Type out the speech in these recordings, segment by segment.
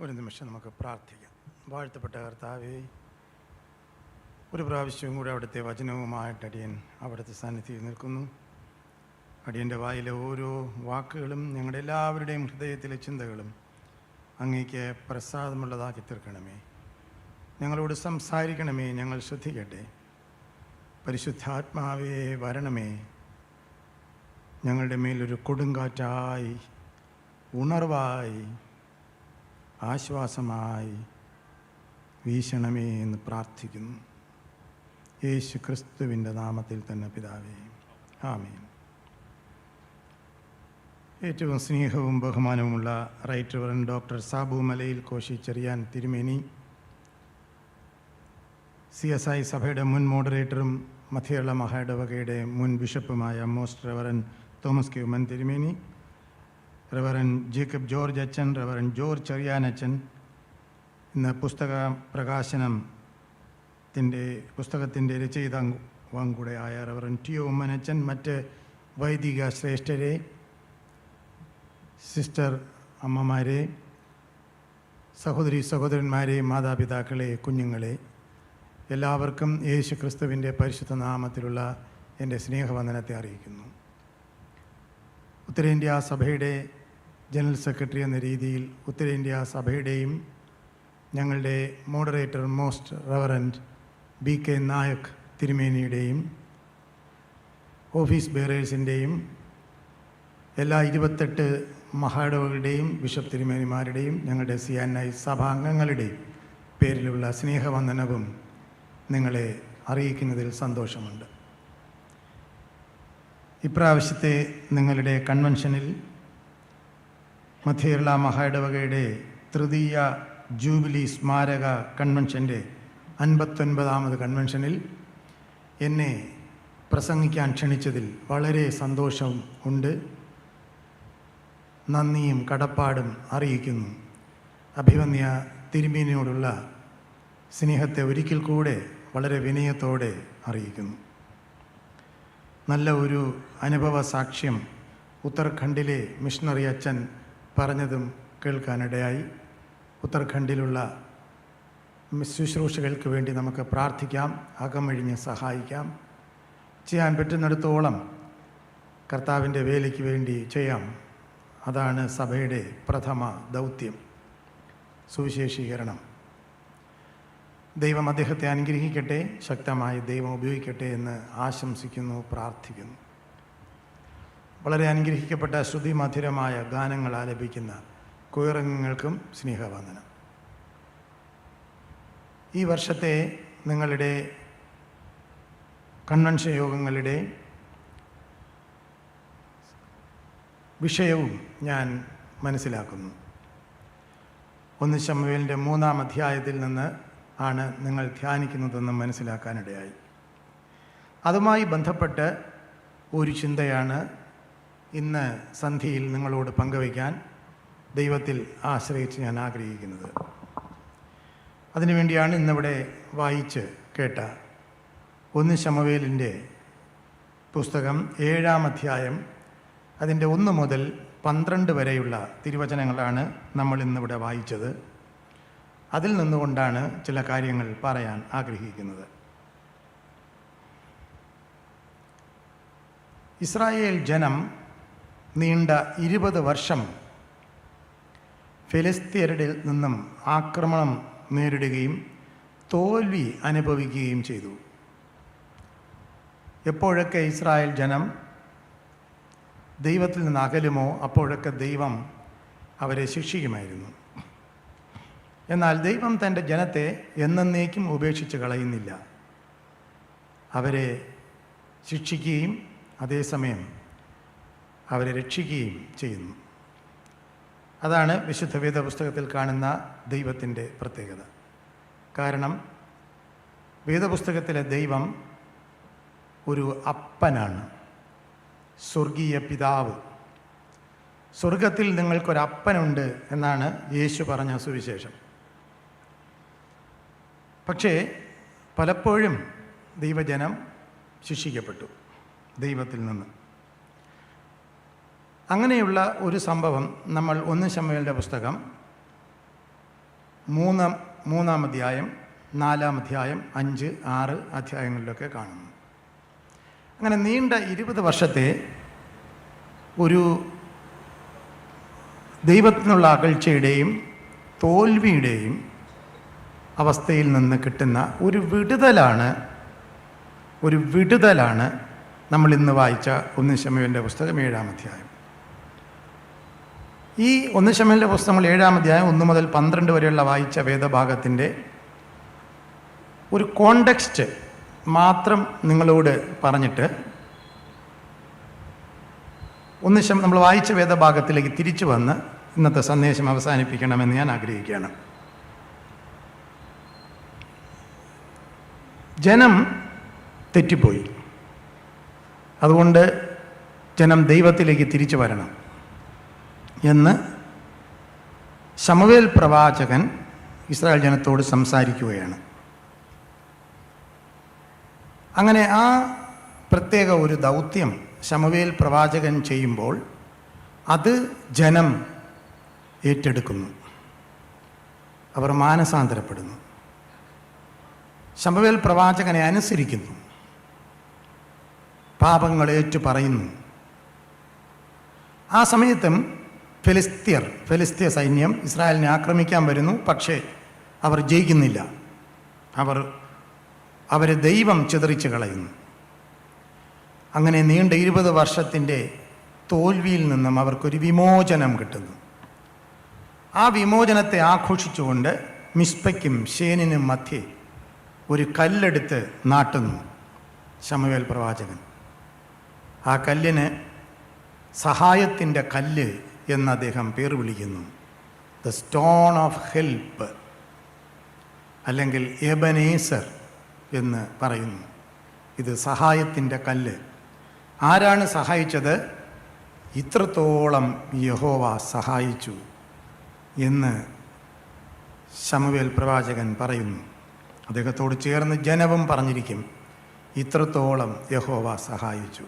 ഒരു നിമിഷം നമുക്ക് പ്രാർത്ഥിക്കാം. വാഴ്ത്തപ്പെട്ട കർത്താവേ, ഒരു പ്രാവശ്യവും കൂടെ അവിടുത്തെ വചനവുമായിട്ട് അടിയൻ അവിടുത്തെ സന്നിധിയിൽ നിൽക്കുന്നു. അടിയൻ്റെ വായിലെ ഓരോ വാക്കുകളും ഞങ്ങളുടെ എല്ലാവരുടെയും ഹൃദയത്തിലെ ചിന്തകളും അങ്ങേക്ക് പ്രസാദമുള്ളതാക്കി തീർക്കണമേ. ഞങ്ങളോട് സംസാരിക്കണമേ, ഞങ്ങൾ ശ്രദ്ധിക്കട്ടെ. പരിശുദ്ധാത്മാവേ വരണമേ, ഞങ്ങളുടെ മേലൊരു കൊടുങ്കാറ്റായി, ഉണർവായി, ആശ്വാസമായി വീശണമേ എന്ന് പ്രാർത്ഥിക്കുന്നു. യേശു ക്രിസ്തുവിൻ്റെ നാമത്തിൽ തന്നെ പിതാവേ, ആമേൻ. ഏറ്റവും സ്നേഹവും ബഹുമാനവുമുള്ള റൈറ്റ് റവറൻഡ് ഡോക്ടർ സാബു മലയിൽ കോശി ചെറിയാൻ തിരുമേനി, CSI സഭയുടെ മുൻ മോഡറേറ്ററും മധ്യകേരള മഹായിടവകയുടെ മുൻ ബിഷപ്പുമായ most reverend Thomas K Oommen തിരുമേനി, റവറൻ ജേക്കബ് ജോർജ് അച്ഛൻ, റവറൻ ജോർജ് ചെറിയാൻ അച്ഛൻ, ഇന്ന് പുസ്തകത്തിൻ്റെ രചയിതാവും കൂടെ ആയ റവറൻ ടി.ഒ. ഉമ്മനച്ഛൻ, മറ്റ് വൈദിക ശ്രേഷ്ഠരെ, സിസ്റ്റർ അമ്മമാരെ, സഹോദരന്മാരെ, മാതാപിതാക്കളെ, കുഞ്ഞുങ്ങളെ, എല്ലാവർക്കും യേശു ക്രിസ്തുവിൻ്റെ പരിശുദ്ധ നാമത്തിലുള്ള എൻ്റെ സ്നേഹവന്ദനത്തെ അറിയിക്കുന്നു. ഉത്തരേന്ത്യാ സഭയുടെ ജനറൽ സെക്രട്ടറി എന്ന രീതിയിൽ ഉത്തരേന്ത്യാ സഭയുടെയും ഞങ്ങളുടെ moderator most reverend BK Nayak തിരുമേനിയുടെയും ഓഫീസ് ബെയറേഴ്സിൻ്റെയും എല്ലാ 28 മഹായിടവകളുടെയും ബിഷപ്പ് തിരുമേനിമാരുടെയും ഞങ്ങളുടെ CNI സഭാംഗങ്ങളുടെയും പേരിലുള്ള സ്നേഹവന്ദനവും നിങ്ങളെ അറിയിക്കുന്നതിൽ സന്തോഷമുണ്ട്. ഇപ്രാവശ്യത്തെ നിങ്ങളുടെ കൺവെൻഷനിൽ മധ്യകേരള മഹായിടവകയുടെ തൃതീയ ജൂബിലി സ്മാരക കൺവെൻഷൻ്റെ 59ാമത് കൺവെൻഷനിൽ എന്നെ പ്രസംഗിക്കാൻ ക്ഷണിച്ചതിൽ വളരെ സന്തോഷം ഉണ്ട്. നന്ദിയും കടപ്പാടും അറിയിക്കുന്നു. അഭിവന്യ തിരുമേനിയോടുള്ള സ്നേഹത്തെ ഒരിക്കൽ കൂടെ വളരെ വിനയത്തോടെ അറിയിക്കുന്നു. നല്ല ഒരു അനുഭവ സാക്ഷ്യം ഉത്തരാഖണ്ഡിലെ മിഷണറി അച്ഛൻ പറഞ്ഞതും കേൾക്കാനിടയായി. ഉത്തരാഖണ്ഡിലുള്ള ശുശ്രൂഷകൾക്ക് വേണ്ടി നമുക്ക് പ്രാർത്ഥിക്കാം, അകമഴിഞ്ഞ് സഹായിക്കാം. ചെയ്യാൻ പറ്റുന്നിടത്തോളം കർത്താവിൻ്റെ വേലയ്ക്ക് വേണ്ടി ചെയ്യാം. അതാണ് സഭയുടെ പ്രഥമ ദൗത്യം, സുവിശേഷീകരണം. ദൈവം അദ്ദേഹത്തെ അനുഗ്രഹിക്കട്ടെ, ശക്തമായി ദൈവം ഉപയോഗിക്കട്ടെ എന്ന് ആശംസിക്കുന്നു, പ്രാർത്ഥിക്കുന്നു. വളരെ അനുഗ്രഹിക്കപ്പെട്ട ശ്രുതിമധുരമായ ഗാനങ്ങൾ ആലപിക്കുന്ന കൊയറങ്ങൾക്കും സ്നേഹവന്ദനം. ഈ വർഷത്തെ നിങ്ങളുടെ കൺവെൻഷൻ യോഗങ്ങളുടെ വിഷയവും ഞാൻ മനസ്സിലാക്കുന്നു. 1 ശമൂവേലിൻ്റെ 3-ാം അധ്യായത്തിൽ നിന്ന് ആണ് നിങ്ങൾ ധ്യാനിക്കുന്നതെന്ന് മനസ്സിലാക്കാനിടയായി. അതുമായി ബന്ധപ്പെട്ട് ഒരു ചിന്തയാണ് ഇന്ന് സന്ധ്യയിൽ നിങ്ങളോട് പങ്കുവയ്ക്കാൻ ദൈവത്തിൽ ആശ്രയിച്ച് ഞാൻ ആഗ്രഹിക്കുന്നത്. അതിനുവേണ്ടിയാണ് ഇന്നിവിടെ വായിച്ച് കേട്ട 1 ശമൂവേലിൻ്റെ പുസ്തകം 7-ാം അധ്യായം അതിൻ്റെ 1 മുതൽ 12 വരെയുള്ള തിരുവചനങ്ങളാണ് നമ്മൾ ഇന്നിവിടെ വായിച്ചത്. അതിൽ നിന്നുകൊണ്ടാണ് ചില കാര്യങ്ങൾ പറയാൻ ആഗ്രഹിക്കുന്നത്. ഇസ്രായേൽ ജനം നീണ്ട 20 വർഷം ഫെലിസ്ത്യരുടെ നിന്നും ആക്രമണം നേരിടുകയും തോൽവി അനുഭവിക്കുകയും ചെയ്തു. എപ്പോഴൊക്കെ ഇസ്രായേൽ ജനം ദൈവത്തിൽ നിന്ന് അകലുമോ അപ്പോഴൊക്കെ ദൈവം അവരെ ശിക്ഷിക്കുമായിരുന്നു. എന്നാൽ ദൈവം തൻ്റെ ജനത്തെ എന്നേക്കും ഉപേക്ഷിച്ച് കളയുന്നില്ല. അവരെ ശിക്ഷിക്കുകയും അതേസമയം അവരെ രക്ഷിക്കുകയും ചെയ്യുന്നു. അതാണ് വിശുദ്ധ വേദപുസ്തകത്തിൽ കാണുന്ന ദൈവത്തിൻ്റെ പ്രത്യേകത. കാരണം വേദപുസ്തകത്തിലെ ദൈവം ഒരു അപ്പനാണ്, സ്വർഗീയ പിതാവ്. സ്വർഗത്തിൽ നിങ്ങൾക്കൊരപ്പനുണ്ട് എന്നാണ് യേശു പറഞ്ഞ സുവിശേഷം. പക്ഷേ പലപ്പോഴും ദൈവജനം ശിക്ഷിക്കപ്പെട്ടു ദൈവത്തിൽ നിന്ന്. അങ്ങനെയുള്ള ഒരു സംഭവം നമ്മൾ 1 ശമൂവേലിൻ്റെ പുസ്തകം മൂന്നാം അധ്യായം, 4-ാം അധ്യായം, 5, 6 അധ്യായങ്ങളിലൊക്കെ കാണുന്നു. അങ്ങനെ നീണ്ട 20 വർഷത്തെ ഒരു ദൈവത്തിനുള്ള അകൽച്ചയുടെയും തോൽവിയുടെയും അവസ്ഥയിൽ നിന്ന് കിട്ടുന്ന ഒരു വിടുതലാണ് നമ്മൾ ഇന്ന് വായിച്ച 1 ശമൂവേലിൻ്റെ പുസ്തകം 7-ാം അധ്യായം. ഈ 1 ശമൂവേലിൻ്റെ പുസ്തകം 7-ാം അധ്യായം 1 മുതൽ 12 വരെയുള്ള വായിച്ച വേദഭാഗത്തിൻ്റെ ഒരു കോണ്ടെക്സ്റ്റ് മാത്രം നിങ്ങളോട് പറഞ്ഞിട്ട് നമ്മൾ വായിച്ച വേദഭാഗത്തിലേക്ക് തിരിച്ചു വന്ന് ഇന്നത്തെ സന്ദേശം അവസാനിപ്പിക്കണമെന്ന് ഞാൻ ആഗ്രഹിക്കുകയാണ്. ജനം തെറ്റിപ്പോയി. അതുകൊണ്ട് ജനം ദൈവത്തിലേക്ക് തിരിച്ചു വരണം എന്ന് ശമൂവേൽ പ്രവാചകൻ ഇസ്രായേൽ ജനത്തോട് സംസാരിക്കുകയാണ്. അങ്ങനെ ആ പ്രത്യേക ഒരു ദൗത്യം ശമൂവേൽ പ്രവാചകൻ ചെയ്യുമ്പോൾ അത് ജനം ഏറ്റെടുക്കുന്നു. അവർ മാനസാന്തരപ്പെടുന്നു, ശമൂവേൽ പ്രവാചകനെ അനുസരിക്കുന്നു, പാപങ്ങൾ ഏറ്റുപറയുന്നു. ആ സമയത്തും ഫെലിസ്ത്യ സൈന്യം ഇസ്രായേലിനെ ആക്രമിക്കാൻ വരുന്നു. പക്ഷേ അവർ ജയിക്കുന്നില്ല. അവരെ ദൈവം ചിതറിച്ച് കളയുന്നു. അങ്ങനെ നീണ്ട 20 വർഷത്തിൻ്റെ തോൽവിയിൽ നിന്നും അവർക്കൊരു വിമോചനം കിട്ടുന്നു. ആ വിമോചനത്തെ ആഘോഷിച്ചുകൊണ്ട് മിസ്പയ്ക്കും ശേനിനും മധ്യേ ഒരു കല്ലെടുത്ത് നാട്ടുന്നു ശമൂവേൽ പ്രവാചകൻ. ആ കല്ലിന് സഹായത്തിൻ്റെ കല്ല് എന്ന് അദ്ദേഹം പേർ വിളിക്കുന്നു. ദ സ്റ്റോൺ ഓഫ് ഹെൽപ്പ്, അല്ലെങ്കിൽ എബനേസർ എന്ന് പറയുന്നു. ഇത് സഹായത്തിൻ്റെ കല്ല്. ആരാണ് സഹായിച്ചത്? ഇത്രത്തോളം യഹോവ സഹായിച്ചു എന്ന് ശമൂവേൽ പ്രവാചകൻ പറയുന്നു. അദ്ദേഹത്തോട് ചേർന്ന് ജനവും പറഞ്ഞിരിക്കും, ഇത്രത്തോളം യഹോവ സഹായിച്ചു.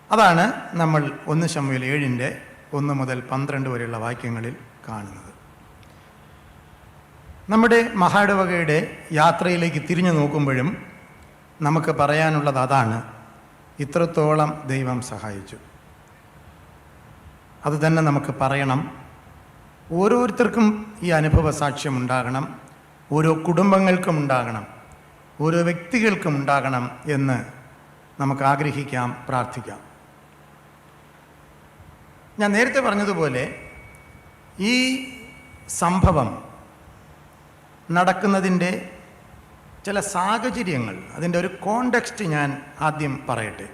അതാണ് നമ്മൾ 1 ശമൂവേൽ 7-ന്റെ 1 മുതൽ 12 വരെയുള്ള വാക്യങ്ങളിൽ കാണുന്നത്. നമ്മുടെ മഹായിടവകയുടെ യാത്രയിലേക്ക് തിരിഞ്ഞു നോക്കുമ്പോഴും നമുക്ക് പറയാനുള്ളത് അതാണ്, ഇത്രത്തോളം ദൈവം സഹായിച്ചു. അത് തന്നെ നമുക്ക് പറയണം. ഓരോരുത്തർക്കും ഈ അനുഭവ സാക്ഷ്യം ഉണ്ടാകണം, ഓരോ കുടുംബങ്ങൾക്കും ഉണ്ടാകണം, ഓരോ വ്യക്തികൾക്കും ഉണ്ടാകണം എന്ന് നമുക്ക് ആഗ്രഹിക്കാം, പ്രാർത്ഥിക്കാം. ഞാൻ നേരത്തെ പറഞ്ഞതുപോലെ ഈ സംഭവം നടക്കുന്നതിൻ്റെ ചില സാഹചര്യങ്ങൾ, അതിൻ്റെ ഒരു കോണ്ടെക്സ്റ്റ് ഞാൻ ആദ്യം പറയട്ടെ.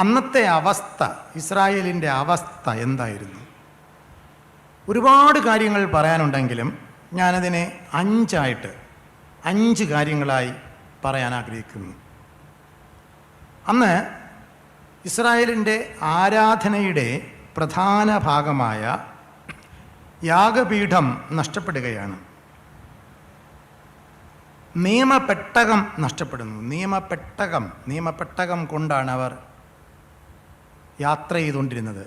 അന്നത്തെ അവസ്ഥ, ഇസ്രായേലിൻ്റെ അവസ്ഥ എന്തായിരുന്നു? ഒരുപാട് കാര്യങ്ങൾ പറയാനുണ്ടെങ്കിലും ഞാനതിനെ 5 കാര്യങ്ങളായി പറയാൻ ആഗ്രഹിക്കുന്നു. അന്ന് ഇസ്രായേലിൻ്റെ ആരാധനയുടെ പ്രധാന ഭാഗമായ യാഗപീഠം നഷ്ടപ്പെടുകയാണ്. നിയമപ്പെട്ടകം നഷ്ടപ്പെടുന്നു. നിയമപ്പെട്ടകം കൊണ്ടാണ് അവർ യാത്ര ചെയ്തുകൊണ്ടിരുന്നത്.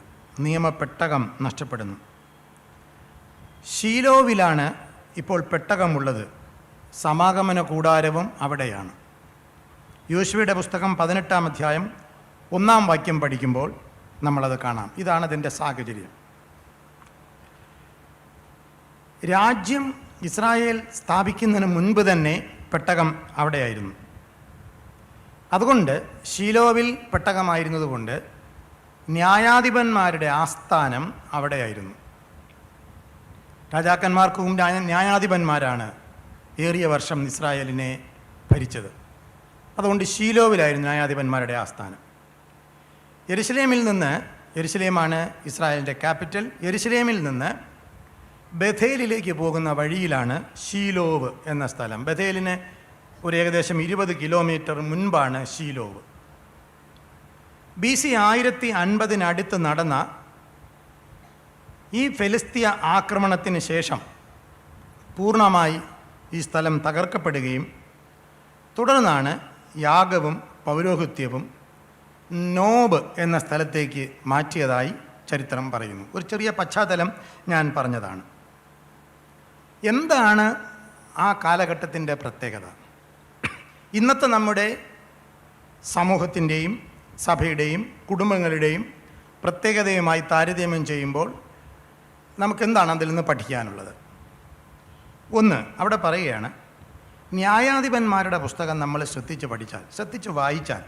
നിയമപ്പെട്ടകം നഷ്ടപ്പെടുന്നു. ശീലോവിലാണ് ഇപ്പോൾ പെട്ടകമുള്ളത്. സമാഗമന കൂടാരവും അവിടെയാണ്. യോശുവയുടെ പുസ്തകം 18-ാം അധ്യായം 1-ാം വാക്യം പഠിക്കുമ്പോൾ നമ്മളത് കാണാം. ഇതാണ് അതിൻ്റെ സാഹചര്യം. രാജ്യം ഇസ്രായേൽ സ്ഥാപിക്കുന്നതിന് മുൻപ് തന്നെ പെട്ടകം അവിടെയായിരുന്നു. അതുകൊണ്ട് ശീലോവിൽ പെട്ടകമായിരുന്നതുകൊണ്ട് ന്യായാധിപന്മാരുടെ ആസ്ഥാനം അവിടെയായിരുന്നു. രാജാക്കന്മാർക്കും ന്യായാധിപന്മാരാണ് ഏറിയ വർഷം ഇസ്രായേലിനെ ഭരിച്ചത്. അതുകൊണ്ട് ശീലോവിലായിരുന്നു ന്യായാധിപന്മാരുടെ ആസ്ഥാനം. യെരുശലേമാണ് ഇസ്രായേലിൻ്റെ ക്യാപിറ്റൽ. യെരുശലേമിൽ നിന്ന് ബഥേലിലേക്ക് പോകുന്ന വഴിയിലാണ് ശീലോവ് എന്ന സ്ഥലം. ബഥേലിന് ഒരു ഏകദേശം 20 കിലോമീറ്റർ മുൻപാണ് ശീലോവ്. BC 1050 നടന്ന ഈ ഫെലിസ്തീയ ആക്രമണത്തിന് ശേഷം പൂർണ്ണമായി ഈ സ്ഥലം തകർക്കപ്പെടുകയും തുടർന്നാണ് യാഗവും പൗരോഹിത്യവും നോബ് എന്ന സ്ഥലത്തേക്ക് മാറ്റിയതായി ചരിത്രം പറയുന്നു. ഒരു ചെറിയ പശ്ചാത്തലം ഞാൻ പറഞ്ഞതാണ്. എന്താണ് ആ കാലഘട്ടത്തിൻ്റെ പ്രത്യേകത? ഇന്നത്തെ നമ്മുടെ സമൂഹത്തിൻ്റെയും സഭയുടെയും കുടുംബങ്ങളുടെയും പ്രത്യേകതയുമായി താരതമ്യം ചെയ്യുമ്പോൾ നമുക്കെന്താണ് അതിൽ നിന്ന് പഠിക്കാനുള്ളത്? ഒന്ന്, അവിടെ പറയുകയാണ്, ന്യായാധിപന്മാരുടെ പുസ്തകം നമ്മൾ ശ്രദ്ധിച്ച് വായിച്ചാൽ,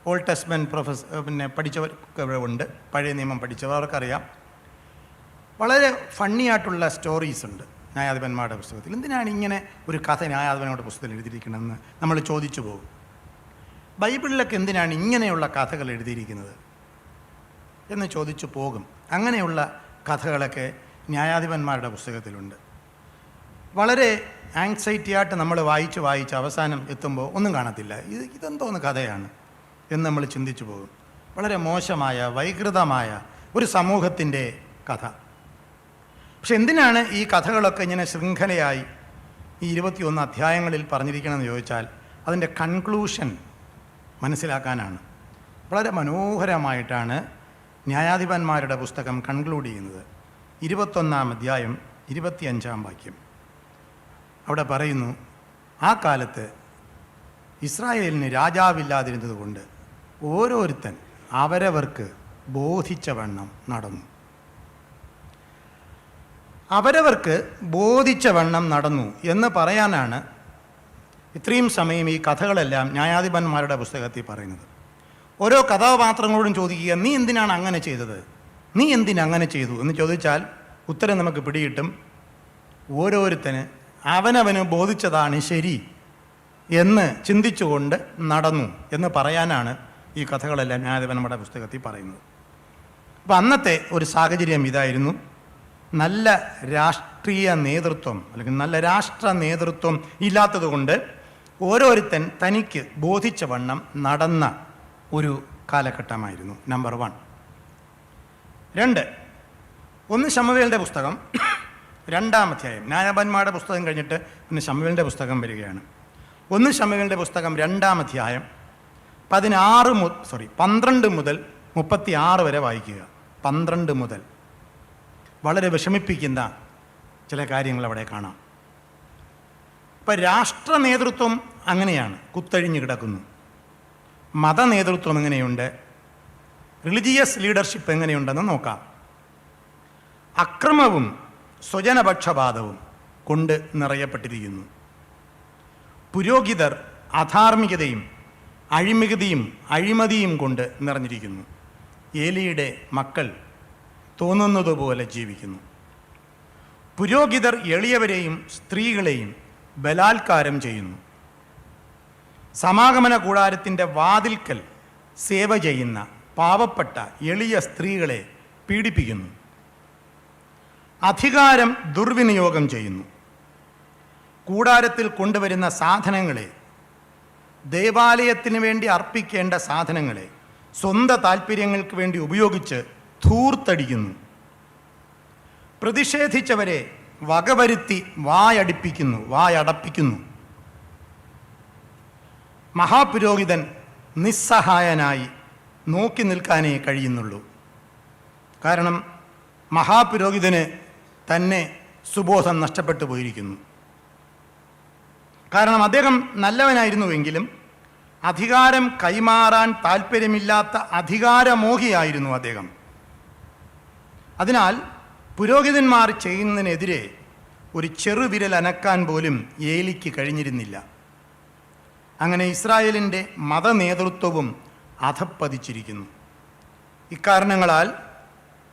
ഓൾഡ് ടെസ്റ്റ്മെൻറ്റ് പഠിച്ചവരുണ്ട്, പഴയ നിയമം പഠിച്ചവർ, അവർക്കറിയാം, വളരെ ഫണ്ണിയായിട്ടുള്ള സ്റ്റോറീസ് ഉണ്ട് ന്യായാധിപന്മാരുടെ പുസ്തകത്തിൽ. എന്തിനാണ് ഇങ്ങനെ ഒരു കഥ ന്യായാധിപന്മാരുടെ പുസ്തകത്തിൽ എഴുതിയിരിക്കണമെന്ന് നമ്മൾ ചോദിച്ചു പോകും. ബൈബിളിലൊക്കെ എന്തിനാണ് ഇങ്ങനെയുള്ള കഥകൾ എഴുതിയിരിക്കുന്നത് എന്ന് ചോദിച്ചു പോകും. അങ്ങനെയുള്ള കഥകളൊക്കെ ന്യായാധിപന്മാരുടെ പുസ്തകത്തിലുണ്ട്. വളരെ ആങ്സൈറ്റിയായിട്ട് നമ്മൾ വായിച്ച് അവസാനം എത്തുമ്പോൾ ഒന്നും കാണത്തില്ല. ഇതെന്തോന്ന് കഥയാണ് എന്ന് നമ്മൾ ചിന്തിച്ചു പോകും. വളരെ മോശമായ വൈകൃതമായ ഒരു സമൂഹത്തിൻ്റെ കഥ. പക്ഷെ എന്തിനാണ് ഈ കഥകളൊക്കെ ഇങ്ങനെ ശൃംഖലയായി ഈ 21 അധ്യായങ്ങളിൽ പറഞ്ഞിരിക്കണമെന്ന് ചോദിച്ചാൽ അതിൻ്റെ കൺക്ലൂഷൻ മനസ്സിലാക്കാനാണ്. വളരെ മനോഹരമായിട്ടാണ് ന്യായാധിപന്മാരുടെ പുസ്തകം കൺക്ലൂഡ് ചെയ്യുന്നത്. 21 അധ്യായം 25 വാക്യം അവിടെ പറയുന്നു, ആ കാലത്ത് ഇസ്രായേലിന് രാജാവില്ലാതിരുന്നത് കൊണ്ട് ഓരോരുത്തൻ അവരവർക്ക് ബോധിച്ച വണ്ണം നടന്നു. അവരവർക്ക് ബോധിച്ച വണ്ണം നടന്നു എന്ന് പറയാനാണ് ഇത്രയും സമയം ഈ കഥകളെല്ലാം ന്യായാധിപന്മാരുടെ പുസ്തകത്തിൽ പറയുന്നത്. ഓരോ കഥാപാത്രങ്ങളോടും ചോദിക്കുക, നീ എന്തിനാണ് അങ്ങനെ ചെയ്തത്, നീ എന്തിനങ്ങനെ ചെയ്തു എന്ന് ചോദിച്ചാൽ ഉത്തരം നമുക്ക് പിടികിട്ടും. ഓരോരുത്തന് അവനവന് ബോധിച്ചതാണ് ശരി എന്ന് ചിന്തിച്ചുകൊണ്ട് നടന്നു എന്ന് പറയാനാണ് ഈ കഥകളെല്ലാം ന്യായാധിപന്മാരുടെ പുസ്തകത്തിൽ പറയുന്നത്. അപ്പം അന്നത്തെ ഒരു സാഹചര്യം ഇതായിരുന്നു. നല്ല രാഷ്ട്രീയ നേതൃത്വം അല്ലെങ്കിൽ നല്ല രാഷ്ട്ര നേതൃത്വം ഇല്ലാത്തതുകൊണ്ട് ഓരോരുത്തൻ തനിക്ക് ബോധിച്ച വണ്ണം നടന്ന ഒരു കാലഘട്ടമായിരുന്നു. നമ്പർ 1. 2, 1 ശമൂവേലിൻ്റെ പുസ്തകം 2-ാം അധ്യായം. ന്യായാധിപന്മാരുടെ പുസ്തകം കഴിഞ്ഞിട്ട് പിന്നെ ശമൂവേലിൻ്റെ പുസ്തകം വരികയാണ്. 1 ശമൂവേലിൻ്റെ പുസ്തകം 2-ാം അധ്യായം 12 മുതൽ 36 വരെ വായിക്കുക. 12 മുതൽ. വളരെ വിഷമിപ്പിക്കുന്ന ചില കാര്യങ്ങൾ അവിടെ കാണാം. ഇപ്പം രാഷ്ട്ര നേതൃത്വം അങ്ങനെയാണ്, കുത്തഴിഞ്ഞ് കിടക്കുന്നു. മത നേതൃത്വം എങ്ങനെയുണ്ട്, റിലിജിയസ് ലീഡർഷിപ്പ് എങ്ങനെയുണ്ടെന്ന് നോക്കാം. അക്രമവും സ്വജനപക്ഷപാതവും കൊണ്ട് നിറയപ്പെട്ടിരിക്കുന്നു. പുരോഹിതർ അധാർമികതയും അഴിമതിയും കൊണ്ട് നിറഞ്ഞിരിക്കുന്നു. ഏലിയുടെ മക്കൾ തോന്നുന്നതുപോലെ ജീവിക്കുന്നു. പുരോഹിതർ എളിയവരെയും സ്ത്രീകളെയും ബലാത്കാരം ചെയ്യുന്നു. സമാഗമന കൂടാരത്തിൻ്റെ വാതിൽക്കൽ സേവ ചെയ്യുന്ന പാവപ്പെട്ട എളിയ സ്ത്രീകളെ പീഡിപ്പിക്കുന്നു. അധികാരം ദുർവിനിയോഗം ചെയ്യുന്നു. കൂടാരത്തിൽ കൊണ്ടുവരുന്ന സാധനങ്ങളെ, ദേവാലയത്തിന് വേണ്ടി അർപ്പിക്കേണ്ട സാധനങ്ങളെ സ്വന്തം താല്പര്യങ്ങൾക്ക് വേണ്ടി ഉപയോഗിച്ച് ധൂർത്തടിക്കുന്നു. പ്രതിഷേധിച്ചവരെ വകവരുത്തി വായടപ്പിക്കുന്നു. മഹാപുരോഹിതൻ നിസ്സഹായനായി നോക്കി നിൽക്കാനേ കഴിയുന്നുള്ളൂ. കാരണം മഹാപുരോഹിതന് തന്നെ സുബോധം നഷ്ടപ്പെട്ടു പോയിരിക്കുന്നു. കാരണം അദ്ദേഹം നല്ലവനായിരുന്നുവെങ്കിലും അധികാരം കൈമാറാൻ താല്പര്യമില്ലാത്ത അധികാരമോഹിയായിരുന്നു അദ്ദേഹം. അതിനാൽ പുരോഹിതന്മാർ ചെയ്യുന്നതിനെതിരെ ഒരു ചെറുവിരൽ അനക്കാൻ പോലും ഏലിക്ക് കഴിഞ്ഞിരുന്നില്ല. അങ്ങനെ ഇസ്രായേലിൻ്റെ മതനേതൃത്വവും അധപ്പതിച്ചിരിക്കുന്നു. ഇക്കാരണങ്ങളാൽ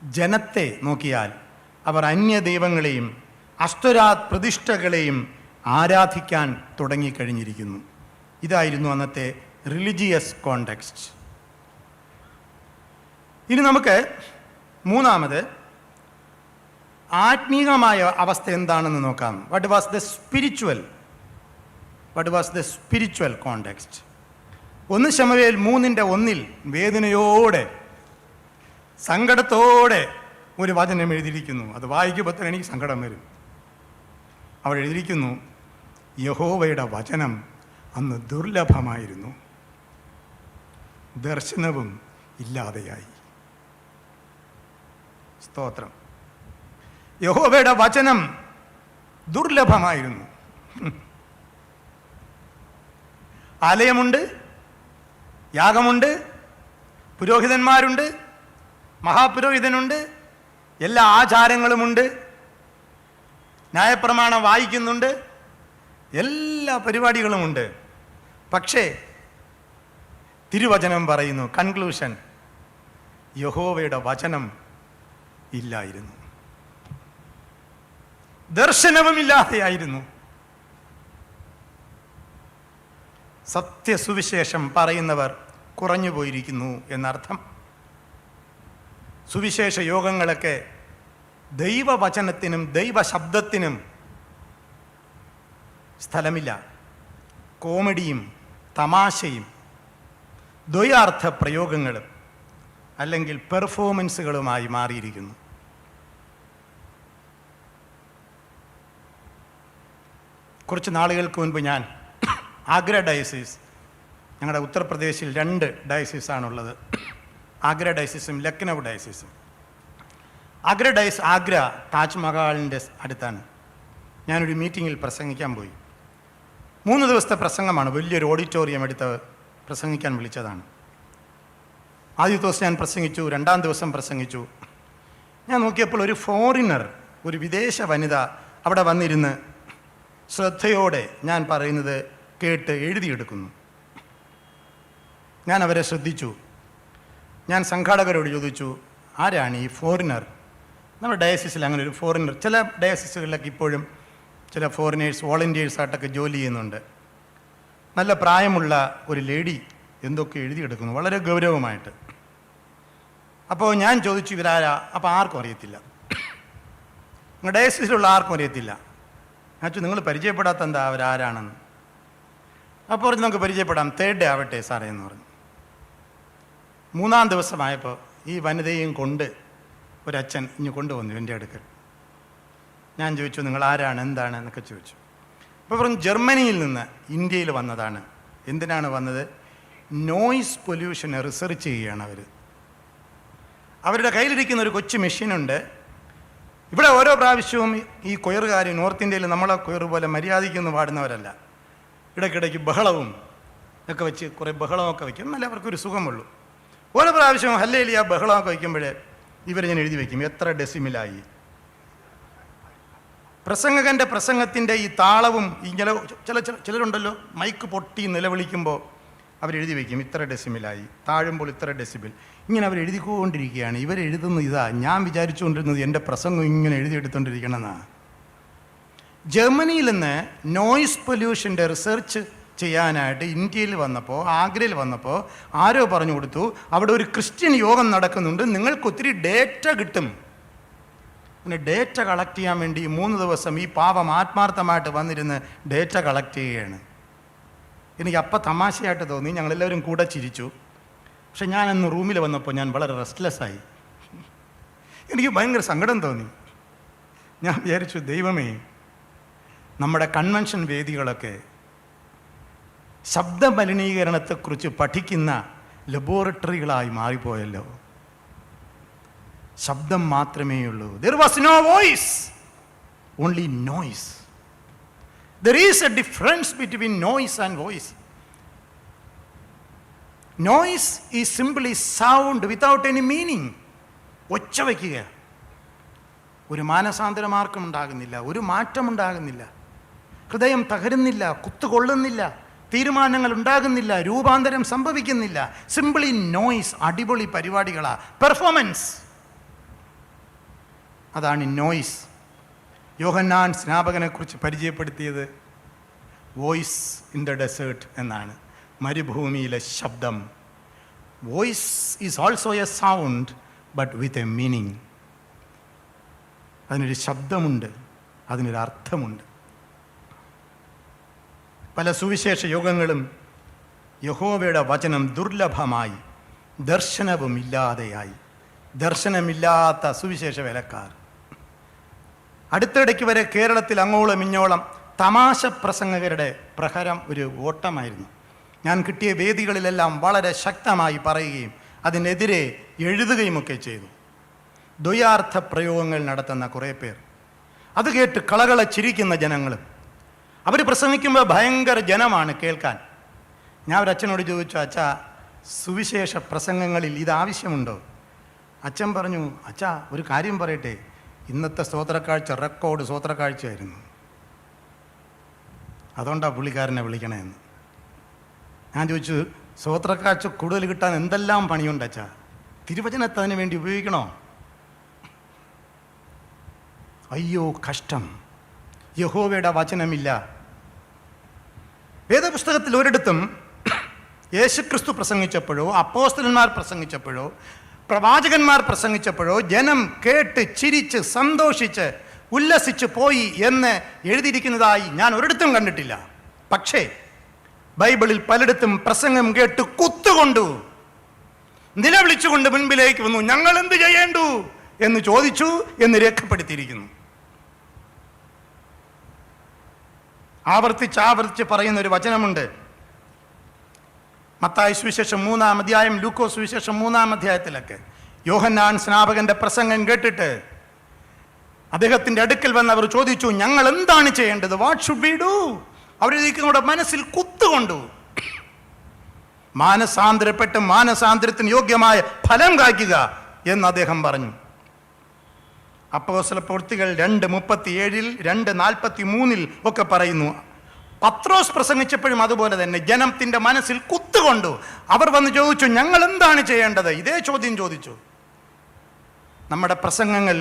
ജനത്തെ നോക്കിയാൽ അവർ അന്യദൈവങ്ങളെയും അഷ്ടരാത് പ്രതിഷ്ഠകളെയും ആരാധിക്കാൻ തുടങ്ങിക്കഴിഞ്ഞിരിക്കുന്നു. ഇതായിരുന്നു അന്നത്തെ റിലിജിയസ് കോണ്ടെക്സ്റ്റ്. ഇനി നമുക്ക് മൂന്നാമത് ആത്മീകമായ അവസ്ഥ എന്താണെന്ന് നോക്കാം. What was the spiritual context? 1 ശമൂവേൽ 3:1 വേദനയോടെ സങ്കടത്തോടെ ഒരു വചനം എഴുതിയിരിക്കുന്നു. അത് വായിക്കുമ്പോൾ തന്നെ എനിക്ക് സങ്കടം വരും. അവിടെ എഴുതിയിരിക്കുന്നു, യഹോവയുടെ വചനം അന്ന് ദുർലഭമായിരുന്നു, ദർശനവും ഇല്ലാതെയായി. സ്തോത്രം. യഹോവയുടെ വചനം ദുർലഭമായിരുന്നു. ആലയമുണ്ട്, യാഗമുണ്ട്, പുരോഹിതന്മാരുണ്ട്, മഹാപുരോഹിതനുണ്ട്, എല്ലാ ആചാരങ്ങളുമുണ്ട്, ന്യായപ്രമാണം വായിക്കുന്നുണ്ട്, എല്ലാ പരിപാടികളുമുണ്ട്. പക്ഷേ തിരുവചനം പറയുന്നു, കൺക്ലൂഷൻ, യഹോവയുടെ വചനം ഇല്ലായിരുന്നു, ദർശനവുമില്ലാതെയായിരുന്നു. സത്യസുവിശേഷം പറയുന്നവർ കുറഞ്ഞു പോയിരിക്കുന്നു എന്നർത്ഥം. സുവിശേഷ യോഗങ്ങളൊക്കെ ദൈവവചനത്തിനും ദൈവശബ്ദത്തിനും സ്ഥലമില്ല. കോമഡിയും തമാശയും ദ്വയാർത്ഥ പ്രയോഗങ്ങളും അല്ലെങ്കിൽ പെർഫോമൻസുകളുമായി മാറിയിരിക്കുന്നു. കുറച്ച് നാളുകൾക്ക് മുൻപ് ഞാൻ ആഗ്ര ഡയസിസ്, ഞങ്ങളുടെ ഉത്തർപ്രദേശിൽ 2 ഡയസിസാണുള്ളത്, ആഗ്ര ഡയസിസും ലക്നൗ ഡയസിസും. ആഗ്ര താജ്മഹലിൻ്റെ അടുത്താണ്. ഞാനൊരു മീറ്റിങ്ങിൽ പ്രസംഗിക്കാൻ പോയി. 3 ദിവസത്തെ പ്രസംഗമാണ്, വലിയൊരു ഓഡിറ്റോറിയം എടുത്ത് പ്രസംഗിക്കാൻ വിളിച്ചതാണ്. ആദ്യത്തെ ദിവസം ഞാൻ പ്രസംഗിച്ചു, 2-ാം ദിവസം പ്രസംഗിച്ചു. ഞാൻ നോക്കിയപ്പോൾ ഒരു ഫോറിനർ, ഒരു വിദേശ വനിത അവിടെ വന്നിരുന്ന് ശ്രദ്ധയോടെ ഞാൻ പറയുന്നത് കേട്ട് എഴുതിയെടുക്കുന്നു. ഞാൻ അവരെ ശ്രദ്ധിച്ചു. ഞാൻ സംഘാടകരോട് ചോദിച്ചു, ആരാണ് ഈ ഫോറിനർ? നമ്മുടെ ഡയസിസിൽ അങ്ങനെ ഒരു ഫോറിനർ, ചില ഡയസിസുകളിലൊക്കെ ഇപ്പോഴും ചില ഫോറിനേഴ്സ് വോളണ്ടിയേഴ്സായിട്ടൊക്കെ ജോലി ചെയ്യുന്നുണ്ട്. നല്ല പ്രായമുള്ള ഒരു ലേഡി എന്തൊക്കെ എഴുതിയെടുക്കുന്നു, വളരെ ഗൗരവമായിട്ട്. അപ്പോൾ ഞാൻ ചോദിച്ചു, ഇവരാരാ? അപ്പോൾ ആർക്കും അറിയത്തില്ല, നിങ്ങളുടെ ഡയസിസിലുള്ള ആർക്കും അറിയത്തില്ല. ഞാൻ ചോദിച്ചു, നിങ്ങൾ പരിചയപ്പെടാത്ത എന്താ അവരാരാണെന്ന്? അപ്പോൾ പറഞ്ഞു, നമുക്ക് പരിചയപ്പെടാം, 3rd ഡേ ആവട്ടെ സാറേ എന്ന് പറഞ്ഞു. 3-ാം ദിവസമായപ്പോൾ ഈ വനിതയും കൊണ്ട് ഒരച്ഛൻ ഇങ്ങ് കൊണ്ടുവന്നു എൻ്റെ അടുക്കൽ. ഞാൻ ചോദിച്ചു, നിങ്ങൾ ആരാണ്, എന്താണ് എന്നൊക്കെ ചോദിച്ചു. അപ്പോൾ പറഞ്ഞു, ജർമ്മനിയിൽ നിന്ന് ഇന്ത്യയിൽ വന്നതാണ്. എന്തിനാണ് വന്നത്? നോയിസ് പൊല്യൂഷനെ റിസർച്ച് ചെയ്യുകയാണ് അവർ. അവരുടെ കയ്യിലിരിക്കുന്ന ഒരു കൊച്ചു മെഷീനുണ്ട്. ഇവിടെ ഓരോ പ്രാവശ്യവും ഈ കൊയറുകാർ നോർത്ത് ഇന്ത്യയിൽ നമ്മളെ കൊയറ് പോലെ മര്യാദയ്ക്കൊന്നും പാടുന്നവരല്ല. ഇടയ്ക്കിടയ്ക്ക് ബഹളവും ഒക്കെ വെച്ച് കുറേ ബഹളമൊക്കെ വയ്ക്കും, എന്നാലേ അവർക്കൊരു സുഖമുള്ളൂ. ഓരോ പ്രാവശ്യവും ഹല്ലേലൂയ ബഹളമൊക്കെ വയ്ക്കുമ്പോഴേ ഇവർ ഞാൻ എഴുതി വയ്ക്കും എത്ര ഡെസിമിലായി. പ്രസംഗകൻ്റെ പ്രസംഗത്തിൻ്റെ ഈ താളവും ഇങ്ങനെ ചിലരുണ്ടല്ലോ മൈക്ക് പൊട്ടി നിലവിളിക്കുമ്പോൾ അവരെഴുതി വയ്ക്കും ഇത്ര ഡെസിമിലായി, താഴുമ്പോൾ ഇത്ര ഡെസിബിൽ, ഇങ്ങനെ അവരെഴുതിക്കൊണ്ടിരിക്കുകയാണ്. ഇവരെഴുതുന്ന ഇതാ, ഞാൻ വിചാരിച്ചുകൊണ്ടിരുന്നത് എൻ്റെ പ്രസംഗം ഇങ്ങനെ എഴുതിയെടുത്തുകൊണ്ടിരിക്കണമെന്നാണ്. ജർമ്മനിയിൽ നിന്ന് നോയിസ് പൊല്യൂഷൻ്റെ റിസർച്ച് ചെയ്യാനായിട്ട് ഇന്ത്യയിൽ വന്നപ്പോൾ, ആഗ്രയിൽ വന്നപ്പോൾ ആരോ പറഞ്ഞു കൊടുത്തു, അവിടെ ഒരു ക്രിസ്ത്യൻ യോഗം നടക്കുന്നുണ്ട്, നിങ്ങൾക്ക് ഒത്തിരി ഡേറ്റ കിട്ടും. പിന്നെ ഡേറ്റ കളക്ട് ചെയ്യാൻ വേണ്ടി 3 ദിവസം ഈ പാവം ആത്മാർത്ഥമായിട്ട് വന്നിരുന്ന് ഡേറ്റ കളക്ട് ചെയ്യുകയാണ്. എനിക്ക് അപ്പം തമാശയായിട്ട് തോന്നി, ഞങ്ങളെല്ലാവരും കൂടെ ചിരിച്ചു. പക്ഷെ ഞാനന്ന് റൂമിൽ വന്നപ്പോൾ ഞാൻ വളരെ റെസ്റ്റ്ലെസ്സായി. എനിക്ക് ഭയങ്കര സങ്കടം തോന്നി. ഞാൻ വിചാരിച്ചു, ദൈവമേ, നമ്മുടെ കൺവെൻഷൻ വേദികളൊക്കെ ശബ്ദ മലിനീകരണത്തെക്കുറിച്ച് പഠിക്കുന്ന ലബോറട്ടറികളായി മാറിപ്പോയല്ലോ. ശബ്ദം മാത്രമേ ഉള്ളൂ. There was no voice, only noise. There is a difference between noise and voice. Noise is simply sound without any meaning. ഒച്ച വയ്ക്കുക, ഒരു മാനസാന്തരമാർക്കും ഉണ്ടാകുന്നില്ല, ഒരു മാറ്റം ഉണ്ടാകുന്നില്ല, ഹൃദയം തകരുന്നില്ല, കുത്തുകൊള്ളുന്നില്ല, തീരുമാനങ്ങൾ ഉണ്ടാകുന്നില്ല, രൂപാന്തരം സംഭവിക്കുന്നില്ല. Simply noise. അടിപൊളി പരിപാടികളാ, പെർഫോമൻസ്. അതാണ് നോയ്സ്. യോഹന്നാൻ സ്നാപകനെക്കുറിച്ച് പരിചയപ്പെടുത്തിയത് വോയിസ് ഇൻ ദ ഡെസേർട്ട് എന്നാണ്, മരുഭൂമിയിലെ ശബ്ദം. Voice is also A sound but with a meaning. അതിനൊരു ശബ്ദമുണ്ട്, അതിനൊരു അർത്ഥമുണ്ട്. പല സുവിശേഷ യോഗങ്ങളും യഹോവയുടെ വചനം ദുർലഭമായി, ദർശനവുമില്ലാതെയായി. ദർശനമില്ലാത്ത സുവിശേഷ വേലക്കാർ. അടുത്തിടയ്ക്ക് വരെ കേരളത്തിൽ അങ്ങോളം ഇങ്ങോളം തമാശ പ്രസംഗകരുടെ പ്രഹരം ഒരു ഓട്ടമായിരുന്നു. ഞാൻ കിട്ടിയ വേദികളിലെല്ലാം വളരെ ശക്തമായി പറയുകയും അതിനെതിരെ എഴുതുകയുമൊക്കെ ചെയ്തു. ദ്വയാർത്ഥ പ്രയോഗങ്ങൾ നടത്തുന്ന കുറേ പേർ. അത് കേട്ട് കളകളെ ചിരിക്കുന്ന ജനങ്ങളും. അവർ പ്രസംഗിക്കുമ്പോൾ ഭയങ്കര ജനമാണ് കേൾക്കാൻ. ഞാൻ ഒരു അച്ഛനോട് ചോദിച്ചു, അച്ഛാ, സുവിശേഷ പ്രസംഗങ്ങളിൽ ഇത് ആവശ്യമുണ്ടോ? അച്ഛൻ പറഞ്ഞു, അച്ഛാ ഒരു കാര്യം പറയട്ടെ, ഇന്നത്തെ സ്തോത്രക്കാഴ്ച റെക്കോർഡ് സ്തോത്രക്കാഴ്ചയായിരുന്നു, അതുകൊണ്ടാണ് പുള്ളിക്കാരനെ വിളിക്കണമെന്ന്. ഞാൻ ചോദിച്ചു, സ്തോത്രക്കാഴ്ച കൂടുതൽ കിട്ടാൻ എന്തെല്ലാം പണിയുണ്ട് അച്ഛാ? തിരുവചനത്തെ അതിന് വേണ്ടി ഉപയോഗിക്കണോ? അയ്യോ കഷ്ടം, യഹോവയുടെ വചനമില്ല. വേദപുസ്തകത്തിൽ ഒരിടത്തും യേശുക്രിസ്തു പ്രസംഗിച്ചപ്പോഴോ അപ്പോസ്തലന്മാർ പ്രസംഗിച്ചപ്പോഴോ പ്രവാചകന്മാർ പ്രസംഗിച്ചപ്പോഴോ ജനം കേട്ട് ചിരിച്ച് സന്തോഷിച്ച് ഉല്ലസിച്ച് പോയി എന്ന് എഴുതിയിരിക്കുന്നതായി ഞാൻ ഒരിടത്തും കണ്ടിട്ടില്ല. പക്ഷേ ബൈബിളിൽ പലയിടത്തും പ്രസംഗം കേട്ട് കുത്തുകൊണ്ടു നിലവിളിച്ചുകൊണ്ട് മുൻപിലേക്ക് വന്നു, ഞങ്ങൾ എന്ത് ചെയ്യേണ്ടു എന്ന് ചോദിച്ചു എന്ന് രേഖപ്പെടുത്തിയിരിക്കുന്നു. ആവർത്തിച്ച് പറയുന്ന ഒരു വചനമുണ്ട്. മത്തായി സുവിശേഷം 3-ാം അധ്യായം, ലൂക്കോസ് സുവിശേഷം 3-ാം അധ്യായത്തിലൊക്കെ യോഹന്നാൻ സ്നാപകന്റെ പ്രസംഗം കേട്ടിട്ട് അദ്ദേഹത്തിന്റെ അടുക്കൽ വന്ന് അവർ ചോദിച്ചു, ഞങ്ങൾ എന്താണ് ചെയ്യേണ്ടത്? What should we do? അവരുടെ മനസ്സിൽ കുത്തുകൊണ്ടു. മാനസാന്തരപ്പെട്ട് മാനസാന്തരത്തിന് യോഗ്യമായ ഫലം കായ്ക്കുക എന്ന് അദ്ദേഹം പറഞ്ഞു. അപ്പോസ്തലപ്രവൃത്തികൾ 2:37, 2:43 ഒക്കെ പറയുന്നു. പത്രോസ് പ്രസംഗിച്ചപ്പോഴും അതുപോലെ തന്നെ ജനത്തിന്റെ മനസ്സിൽ കുത്തുകൊണ്ടു. അവർ വന്ന് ചോദിച്ചു, ഞങ്ങൾ എന്താണ് ചെയ്യേണ്ടത്? ഇതേ ചോദ്യം ചോദിച്ചു. നമ്മുടെ പ്രസംഗങ്ങൾ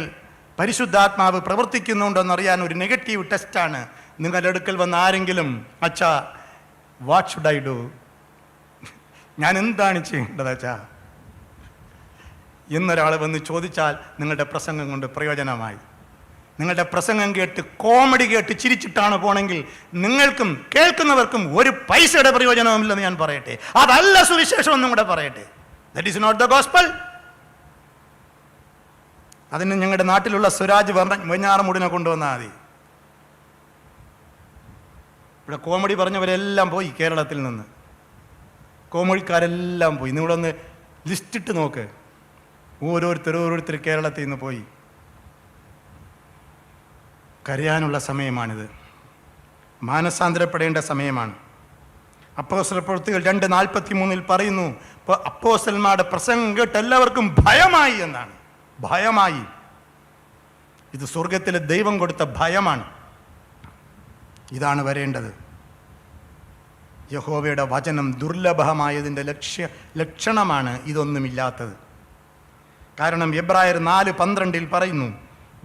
പരിശുദ്ധാത്മാവ് പ്രവർത്തിക്കുന്നുണ്ടോയെന്നറിയാൻ ഒരു നെഗറ്റീവ് ടെസ്റ്റാണ്. നിങ്ങളുടെ അടുക്കൽ വന്ന ആരെങ്കിലും, അച്ഛാ വാട്ട് ഷുഡ് ഐ ഡു, ഞാൻ എന്താണ് ചെയ്യേണ്ടത് അച്ഛാ എന്നൊരാൾ വന്ന് ചോദിച്ചാൽ നിങ്ങളുടെ പ്രസംഗം കൊണ്ട് പ്രയോജനമായി. നിങ്ങളുടെ പ്രസംഗം കേട്ട് കോമഡി കേട്ട് ചിരിച്ചിട്ടാണ് പോണെങ്കിൽ നിങ്ങൾക്കും കേൾക്കുന്നവർക്കും ഒരു പൈസയുടെ പ്രയോജനവുമില്ലെന്ന് ഞാൻ പറയട്ടെ. അതല്ല സുവിശേഷം എന്നും കൂടെ പറയട്ടെ. That is not the gospel. അതിന് ഞങ്ങളുടെ നാട്ടിലുള്ള സ്വരാജ് വെഞ്ഞാറമൂടിനെ കൊണ്ടുവന്നാൽ മതി. ഇവിടെ കോമഡി പറഞ്ഞവരെല്ലാം പോയി, കേരളത്തിൽ നിന്ന് കോമഡിക്കാരെല്ലാം പോയി. നിങ്ങളൊന്ന് ലിസ്റ്റിട്ട് നോക്ക്, ഓരോരുത്തർ കേരളത്തിൽ നിന്ന് പോയി. കരയാനുള്ള സമയമാണിത്, മാനസാന്തരപ്പെടേണ്ട സമയമാണ്. അപ്പോസ്തലപ്രവൃത്തികൾ 2:43 പറയുന്നു, അപ്പോസ്തലന്മാരുടെ പ്രസംഗം കേട്ട് എല്ലാവർക്കും ഭയമായി എന്നാണ്. ഭയമായി. ഇത് സ്വർഗത്തിലെ ദൈവം കൊടുത്ത ഭയമാണ്. ഇതാണ് വരേണ്ടത്. യഹോവയുടെ വചനം ദുർലഭമായതിൻ്റെ ലക്ഷണമാണ് ഇതൊന്നുമില്ലാത്തത്. കാരണം എബ്രായർ 4:12 പറയുന്നു,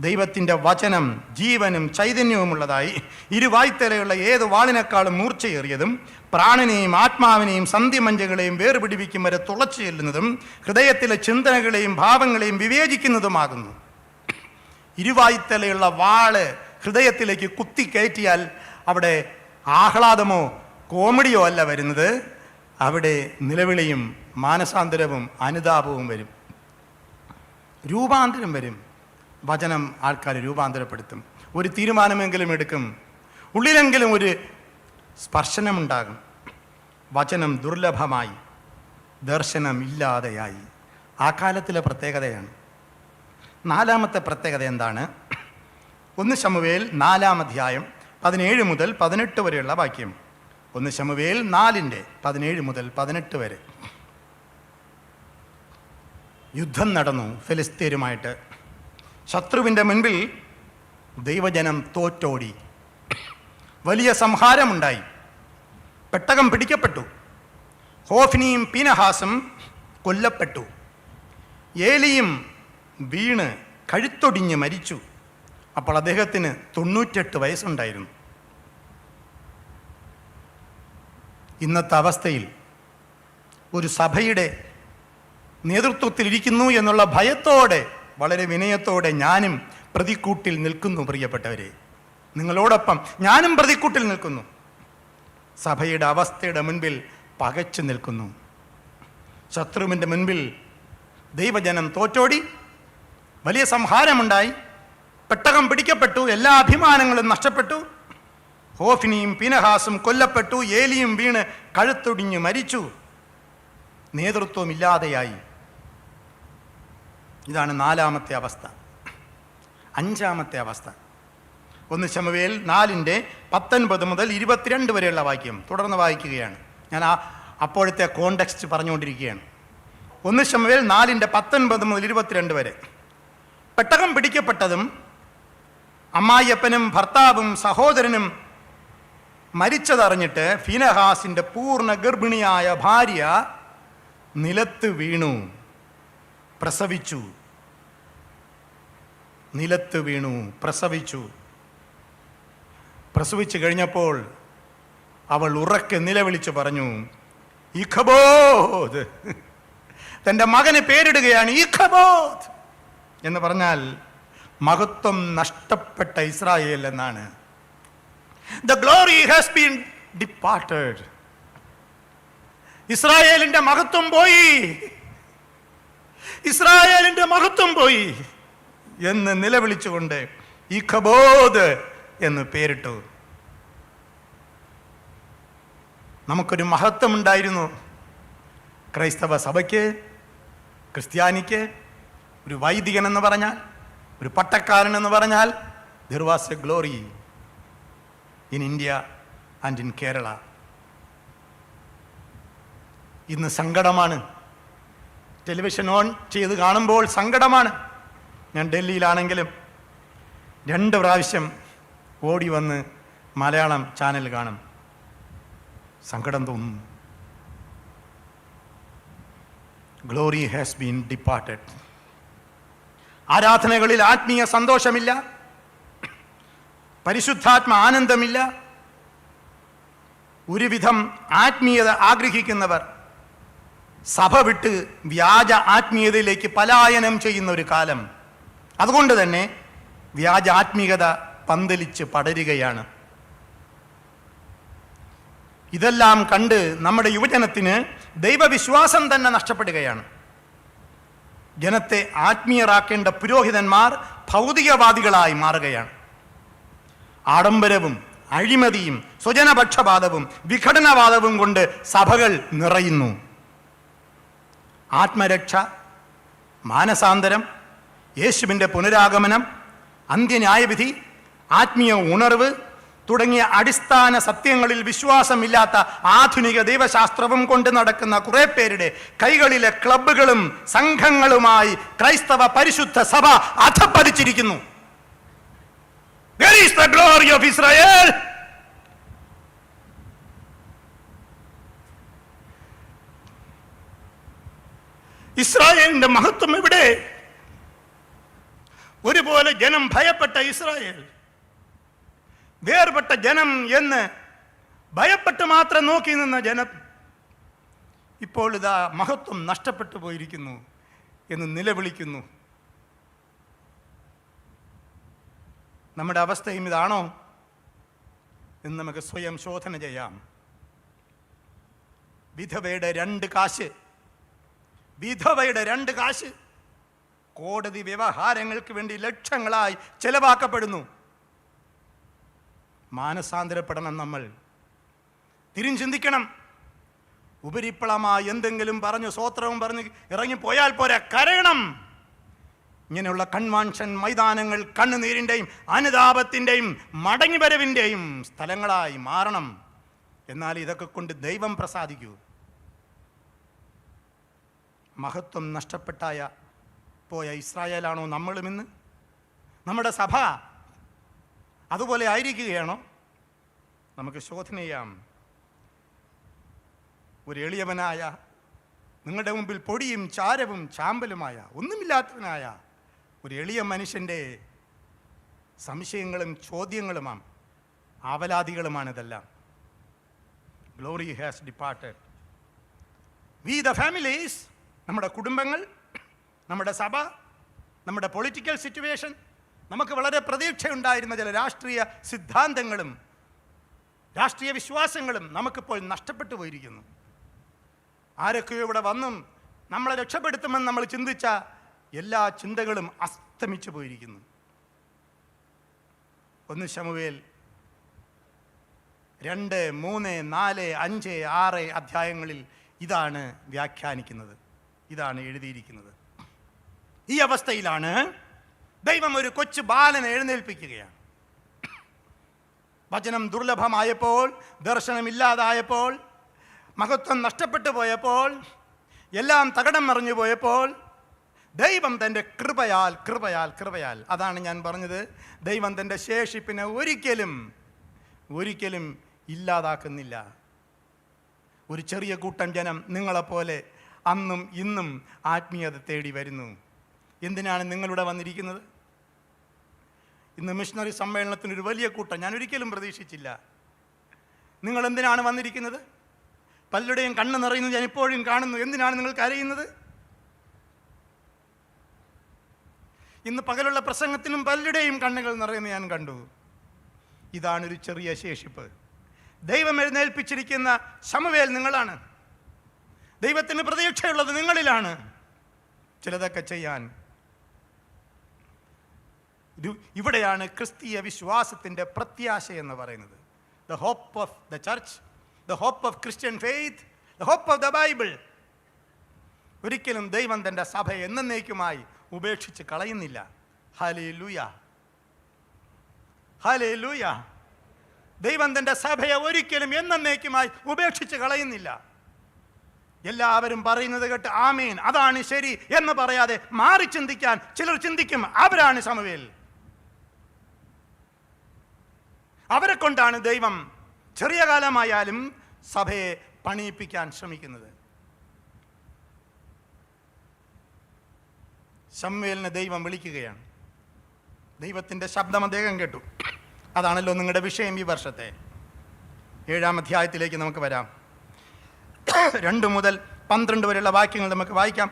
ദൈവത്തിൻ്റെ വചനം ജീവനും ചൈതന്യവുമുള്ളതായി ഇരുവായ്ത്തലയുള്ള ഏത് വാളിനേക്കാളും മൂർച്ചയേറിയതും പ്രാണനെയും ആത്മാവിനെയും സന്ധിമഞ്ചകളെയും വേർപിടിപ്പിക്കും വരെ തുളച്ചു ചെല്ലുന്നതും ഹൃദയത്തിലെ ചിന്തനകളെയും ഭാവങ്ങളെയും വിവേചിക്കുന്നതുമാകുന്നു. ഇരുവായ്ത്തലയുള്ള വാള് ഹൃദയത്തിലേക്ക് കുത്തിക്കയറ്റിയാൽ അവിടെ ആഹ്ലാദമോ കോമഡിയോ അല്ല വരുന്നത്, അവിടെ നിലവിളിയും മാനസാന്തരവും അനുതാപവും വരും, രൂപാന്തരം വരും. വചനം ആൾക്കാരെ രൂപാന്തരപ്പെടുത്തും. ഒരു തീരുമാനമെങ്കിലും എടുക്കും, ഉള്ളിലെങ്കിലും ഒരു സ്പർശനമുണ്ടാകും. വചനം ദുർലഭമായി, ദർശനം ഇല്ലാതെയായി. ആ കാലത്തിലെ പ്രത്യേകതയാണ്. 4-ാമത്തെ പ്രത്യേകത എന്താണ്? 1 ശമൂവേൽ 4-ാം അധ്യായം 17 മുതൽ 18 വരെയുള്ള വാക്യം. 1 ശമൂവേൽ 4:17 മുതൽ 18 വരെ. യുദ്ധം നടന്നു ഫെലിസ്ത്യരുമായിട്ട്. ശത്രുവിൻ്റെ മുൻപിൽ ദൈവജനം തോറ്റോടി. വലിയ സംഹാരമുണ്ടായി. പെട്ടകം പിടിക്കപ്പെട്ടു. ഹോഫ്നിയും പീനഹാസും കൊല്ലപ്പെട്ടു. ഏലിയും വീണ് കഴുത്തൊടിഞ്ഞ് മരിച്ചു. അപ്പോൾ അദ്ദേഹത്തിന് 98 വയസ്സുണ്ടായിരുന്നു. ഇന്നത്തെ അവസ്ഥയിൽ ഒരു സഭയുടെ നേതൃത്വത്തിലിരിക്കുന്നു എന്നുള്ള ഭയത്തോടെ, വളരെ വിനയത്തോടെ ഞാനും പ്രതിക്കൂട്ടിൽ നിൽക്കുന്നു. പ്രിയപ്പെട്ടവരെ, നിങ്ങളോടൊപ്പം ഞാനും പ്രതിക്കൂട്ടിൽ നിൽക്കുന്നു. സഭയുടെ അവസ്ഥയുടെ മുൻപിൽ പകച്ചു നിൽക്കുന്നു. ശത്രുവിൻ്റെ മുൻപിൽ ദൈവജനം തോറ്റോടി. വലിയ സംഹാരമുണ്ടായി. പെട്ടകം പിടിക്കപ്പെട്ടു. എല്ലാ അഭിമാനങ്ങളും നഷ്ടപ്പെട്ടു. ഹോഫ്നിയും പീനഹാസും കൊല്ലപ്പെട്ടു. ഏലിയും വീണ് കഴുത്തൊടിഞ്ഞ് മരിച്ചു. നേതൃത്വമില്ലാതെയായി. ഇതാണ് 4-ാമത്തെ അവസ്ഥ. 5-ാമത്തെ അവസ്ഥ. 1 ശമൂവേൽ 4:19 മുതൽ 22 വരെയുള്ള വാക്യം തുടർന്ന് വായിക്കുകയാണ്. ഞാൻ അപ്പോഴത്തെ കോണ്ടെക്സ്റ്റ് പറഞ്ഞുകൊണ്ടിരിക്കുകയാണ്. 1 ശമൂവേൽ 4:19 മുതൽ 22 വരെ. പെട്ടകം പിടിക്കപ്പെട്ടതും അമ്മായിയപ്പനും ഭർത്താവും സഹോദരനും മരിച്ചതറിഞ്ഞിട്ട് ഫീനഹാസിൻ്റെ പൂർണ്ണ ഗർഭിണിയായ ഭാര്യ നിലത്ത് വീണു പ്രസവിച്ചു. പ്രസവിച്ചു കഴിഞ്ഞപ്പോൾ അവൾ ഉറക്കെ നിലവിളിച്ചു പറഞ്ഞു, ഇഖബോദ്. തൻ്റെ മകന് പേരിടുകയാണ് ഇഖബോദ് എന്ന് പറഞ്ഞാൽ മഹത്വം നഷ്ടപ്പെട്ട ഇസ്രായേൽ എന്നാണ്. The glory has been departed. ഇസ്രായേലിന്റെ മഹത്വം പോയി എന്ന് നിലവിളിച്ചുകൊണ്ട് ഇഖബോദ് എന്ന് പേരിട്ടു. നമുക്കൊരു മഹത്വം ഉണ്ടായിരുന്നു. ക്രൈസ്തവ സഭയ്ക്ക്, ക്രിസ്ത്യാനിക്ക്, ഒരു വൈദികൻ എന്ന് പറഞ്ഞാൽ, ഒരു പട്ടക്കാരൻ എന്ന് പറഞ്ഞാൽ there was a glory in India and in Kerala. ഇന്ന് സങ്കടമാണ്. ടെലിവിഷൻ ഓൺ ചെയ്ത് കാണുമ്പോൾ സങ്കടമാണ്. ഞാൻ ഡൽഹിയിലാണെങ്കിലും 2 പ്രാവശ്യം ഓടി വന്ന് മലയാളം ചാനൽ കാണും. സങ്കടം തോന്നുന്നു. Glory has been departed. ആരാധനകളിൽ ആത്മീയ സന്തോഷമില്ല, പരിശുദ്ധാത്മ ആനന്ദമില്ല. ഒരുവിധം ആത്മീയത ആഗ്രഹിക്കുന്നവർ സഭ വിട്ട് വ്യാജ ആത്മീയതയിലേക്ക് പലായനം ചെയ്യുന്ന ഒരു കാലം. അതുകൊണ്ട് തന്നെ വ്യാജ ആത്മീയത പന്തലിച്ച് പടരുകയാണ്. ഇതെല്ലാം കണ്ട് നമ്മുടെ യുവജനത്തിന് ദൈവവിശ്വാസം തന്നെ നഷ്ടപ്പെടുകയാണ്. ജനത്തെ ആത്മീയരാക്കേണ്ട പുരോഹിതന്മാർ ഭൗതികവാദികളായി മാറുകയാണ്. ആഡംബരവും അഴിമതിയും സ്വജനപക്ഷപാതവും വിഘടനവാദവും കൊണ്ട് സഭകൾ നിറയുന്നു. ആത്മരക്ഷ, മാനസാന്തരം, യേശുവിൻ്റെ പുനരാഗമനം, അന്ത്യന്യായവിധി, ആത്മീയ ഉണർവ് തുടങ്ങിയ അടിസ്ഥാന സത്യങ്ങളിൽ വിശ്വാസമില്ലാത്ത ആധുനിക ദൈവശാസ്ത്രവും കൊണ്ട് നടക്കുന്ന കുറെ പേരുടെ കൈകളിലെ ക്ലബ്ബുകളും സംഘങ്ങളുമായി ക്രൈസ്തവ പരിശുദ്ധ സഭ അധപ്പതിച്ചിരിക്കുന്നു. Where is the glory of Israel? ഇസ്രായേലിന്റെ മഹത്വം എവിടെ? ഒരുപോലെ ജനം ഭയപ്പെട്ട ഇസ്രായേൽ, വേർപെട്ട ജനം എന്ന് ഭയപ്പെട്ട് മാത്രം നോക്കി നിന്ന ജനം ഇപ്പോൾ ഇതാ മഹത്വം നഷ്ടപ്പെട്ടു പോയിരിക്കുന്നു എന്ന് നിലവിളിക്കുന്നു. നമ്മുടെ അവസ്ഥയും ഇതാണോ എന്ന് നമുക്ക് സ്വയം ശോധന ചെയ്യാം. വിധവയുടെ 2 കാശ് കോടതി വ്യവഹാരങ്ങൾക്ക് വേണ്ടി ലക്ഷങ്ങളായി ചെലവാക്കപ്പെടുന്നു. മാനസാന്തരപ്പെടണം. നമ്മൾ തിരിഞ്ഞിന്തിക്കണം. ഉപരിപ്ലവമായി എന്തെങ്കിലും പറഞ്ഞു സ്വോത്രവും പറഞ്ഞ് ഇറങ്ങിപ്പോയാൽ പോരാ, കരയണം. ഇങ്ങനെയുള്ള കൺവെൻഷൻ മൈതാനങ്ങൾ കണ്ണുനീരിൻ്റെയും അനുതാപത്തിൻ്റെയും മടങ്ങിവരവിൻ്റെയും സ്ഥലങ്ങളായി മാറണം. എന്നാൽ ഇതൊക്കെ കൊണ്ട് ദൈവം പ്രസാദിക്കൂ. മഹത്വം പോയ ഇസ്രായേലാണോ നമ്മളുമിന്ന്? നമ്മുടെ സഭ അതുപോലെ ആയിരിക്കുകയാണോ? നമുക്ക് ശോധന ചെയ്യാം. ഒരു എളിയവനായ, നിങ്ങളുടെ മുമ്പിൽ പൊടിയും ചാരവും ചാമ്പലുമായ, ഒന്നുമില്ലാത്തവനായ ഒരു എളിയ മനുഷ്യൻ്റെ സംശയങ്ങളും ചോദ്യങ്ങളുമാണ്, ആവലാതികളുമാണിതെല്ലാം. Glory has departed. We the families, നമ്മുടെ കുടുംബങ്ങൾ, നമ്മുടെ സഭ, നമ്മുടെ പൊളിറ്റിക്കൽ സിറ്റുവേഷൻ, നമുക്ക് വളരെ പ്രതീക്ഷയുണ്ടായിരുന്ന ചില രാഷ്ട്രീയ സിദ്ധാന്തങ്ങളും രാഷ്ട്രീയ വിശ്വാസങ്ങളും നമുക്കിപ്പോൾ നഷ്ടപ്പെട്ടു പോയിരിക്കുന്നു. ആരൊക്കെയോ ഇവിടെ വന്നും നമ്മളെ രക്ഷപ്പെടുത്തുമെന്ന് നമ്മൾ ചിന്തിച്ച എല്ലാ ചിന്തകളും അസ്തമിച്ചു പോയിരിക്കുന്നു. 1 ശമൂവേൽ 2, 3, 4, 5, 6 അധ്യായങ്ങളിൽ ഇതാണ് വ്യാഖ്യാനിക്കുന്നത്, ഇതാണ് എഴുതിയിരിക്കുന്നത്. ഈ അവസ്ഥയിലാണ് ദൈവം ഒരു കൊച്ചു ബാലനെ എഴുന്നേൽപ്പിക്കുകയാണ്. വചനം ദുർലഭമായപ്പോൾ, ദർശനമില്ലാതായപ്പോൾ, മഹത്വം നഷ്ടപ്പെട്ടു പോയപ്പോൾ, എല്ലാം തകിടം മറിഞ്ഞു പോയപ്പോൾ ദൈവം തൻ്റെ കൃപയാൽ അതാണ് ഞാൻ പറഞ്ഞത്, ദൈവം തൻ്റെ ശേഷിപ്പിനെ ഒരിക്കലും ഇല്ലാതാക്കുന്നില്ല. ഒരു ചെറിയ കൂട്ടം ജനം നിങ്ങളെപ്പോലെ അന്നും ഇന്നും ആത്മീയത തേടി വരുന്നു. എന്തിനാണ് നിങ്ങളിവിടെ വന്നിരിക്കുന്നത്? ഇന്ന് മിഷണറി സമ്മേളനത്തിനൊരു വലിയ കൂട്ടം ഞാൻ ഒരിക്കലും പ്രതീക്ഷിച്ചില്ല. നിങ്ങൾ എന്തിനാണ് വന്നിരിക്കുന്നത്? പലരുടെയും കണ്ണ് നിറയുന്നത് ഞാൻ ഇപ്പോഴും കാണുന്നു. എന്തിനാണ് നിങ്ങൾ കരയുന്നത്? ഇന്ന് പകലുള്ള പ്രസംഗത്തിനും പലരുടെയും കണ്ണുകൾ നിറയുന്നത് ഞാൻ കണ്ടു. ഇതാണൊരു ചെറിയ ശേഷിപ്പ്. ദൈവം എഴുന്നേൽപ്പിച്ചിരിക്കുന്ന ശമൂവേൽ നിങ്ങളാണ്. ദൈവത്തിന് പ്രതീക്ഷയുള്ളത് നിങ്ങളിലാണ് ചിലതൊക്കെ ചെയ്യാൻ. ഇവിടെയാണ് ക്രിസ്തീയ വിശ്വാസത്തിൻ്റെ പ്രത്യാശ എന്ന് പറയുന്നത്. The hope of the church, the hope of Christian faith, the hope of the Bible. ഒരിക്കലും ദൈവം തൻ്റെ സഭയെ എന്നേക്കുമായി ഉപേക്ഷിച്ച് കളയുന്നില്ല. Hallelujah, hallelujah. ദൈവം തൻ്റെ സഭയെ ഒരിക്കലും എന്നേക്കുമായി ഉപേക്ഷിച്ച് കളയുന്നില്ല. എല്ലാവരും പറയുന്നത് കേട്ട് ആമേൻ അതാണ് ശരി എന്ന് പറയാതെ മാറി ചിന്തിക്കാൻ ചിലർ ചിന്തിക്കും. അവരാണ് ശമൂവേൽ. അവരെ കൊണ്ടാണ് ദൈവം ചെറിയ കാലമായാലും സഭയെ പണിയിപ്പിക്കാൻ ശ്രമിക്കുന്നത്. ശമൂവേലിനെ ദൈവം വിളിക്കുകയാണ്. ദൈവത്തിൻ്റെ ശബ്ദം അദ്ദേഹം കേട്ടു. അതാണല്ലോ നിങ്ങളുടെ വിഷയം ഈ വർഷത്തെ. 7-ാം അധ്യായത്തിലേക്ക് നമുക്ക് വരാം. 2 മുതൽ 12 വരെയുള്ള വാക്യങ്ങൾ നമുക്ക് വായിക്കാം.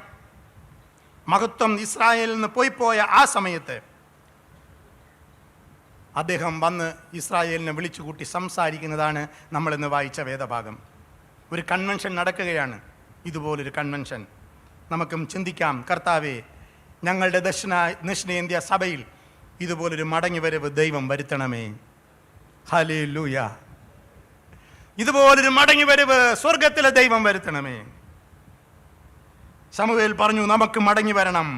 മഹത്വം ഇസ്രായേലിൽ നിന്ന് പോയ ആ സമയത്ത് അദ്ദേഹം വന്ന് ഇസ്രായേലിനെ വിളിച്ചുകൂട്ടി സംസാരിക്കുന്നതാണ് നമ്മളിന്ന് വായിച്ച വേദഭാഗം. ഒരു കൺവെൻഷൻ നടക്കുകയാണ്. ഇതുപോലൊരു കൺവെൻഷൻ നമുക്കും ചിന്തിക്കാം. കർത്താവേ, ഞങ്ങളുടെ ദക്ഷിണേന്ത്യ സഭയിൽ ഇതുപോലൊരു മടങ്ങിവരവ് ദൈവം വരുത്തണമേ. ഹല്ലേലൂയ. ഇതുപോലൊരു മടങ്ങിവരവ് സ്വർഗത്തിലെ ദൈവം വരുത്തണമേ. ശമൂവേൽ പറഞ്ഞു, നമുക്ക് മടങ്ങി വരണം,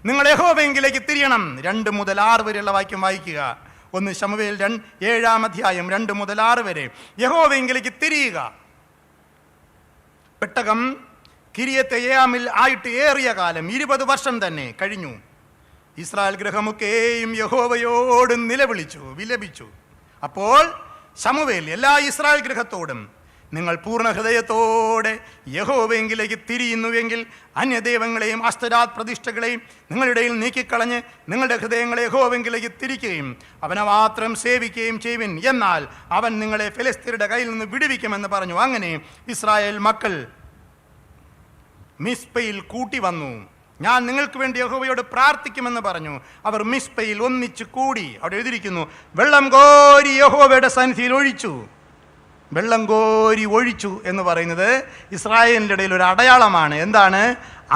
നിങ്ങൾ യഹോവയെങ്കിലേക്ക് തിരിയണം. 2 മുതൽ 6 വരെയുള്ള വാക്യം വായിക്കുക. 1 ശമൂവേൽ 7-ാം അധ്യായം 2 മുതൽ 6 വരെ. യഹോവയെങ്കിലേക്ക് തിരിയുക. പെട്ടകം കിര്യത്തെയാമിൽ ആയിട്ട് ഏറിയ കാലം 20 വർഷം തന്നെ കഴിഞ്ഞു. ഇസ്രായേൽ ഗൃഹമൊക്കെയും യഹോവയോട് വിലപിച്ചു. അപ്പോൾ ശമൂവേൽ എല്ലാ ഇസ്രായേൽ ഗൃഹത്തോടും, നിങ്ങൾ പൂർണ്ണ ഹൃദയത്തോടെ യഹോവയെങ്കിലേക്ക് തിരിയുന്നുവെങ്കിൽ അന്യദൈവങ്ങളെയും അസ്തരാത് പ്രതിഷ്ഠകളെയും നിങ്ങളുടെ ഇടയിൽ നീക്കിക്കളഞ്ഞ് നിങ്ങളുടെ ഹൃദയങ്ങളെ യഹോവയെങ്കിലേക്ക് തിരിക്കുകയും അവനെ മാത്രം സേവിക്കുകയും ചെയ്യുവിൻ, എന്നാൽ അവൻ നിങ്ങളെ ഫെലിസ്ത്യരുടെ കയ്യിൽ നിന്ന് വിടുവിക്കുമെന്ന് പറഞ്ഞു. അങ്ങനെ ഇസ്രായേൽ മക്കൾ മിസ്പയിൽ കൂട്ടി വന്നു. ഞാൻ നിങ്ങൾക്ക് വേണ്ടി യഹോവയോട് പ്രാർത്ഥിക്കുമെന്ന് പറഞ്ഞു. അവർ മിസ്പയിൽ ഒന്നിച്ചു കൂടി. അവിടെ എഴുതിയിരിക്കുന്നു, വെള്ളം കോരി യഹോവയുടെ സന്നിധിയിൽ ഒഴിച്ചു. വെള്ളം കോരി ഒഴിച്ചു എന്ന് പറയുന്നത് ഇസ്രായേലിൻ്റെ ഇടയിൽ ഒരു അടയാളമാണ്. എന്താണ്?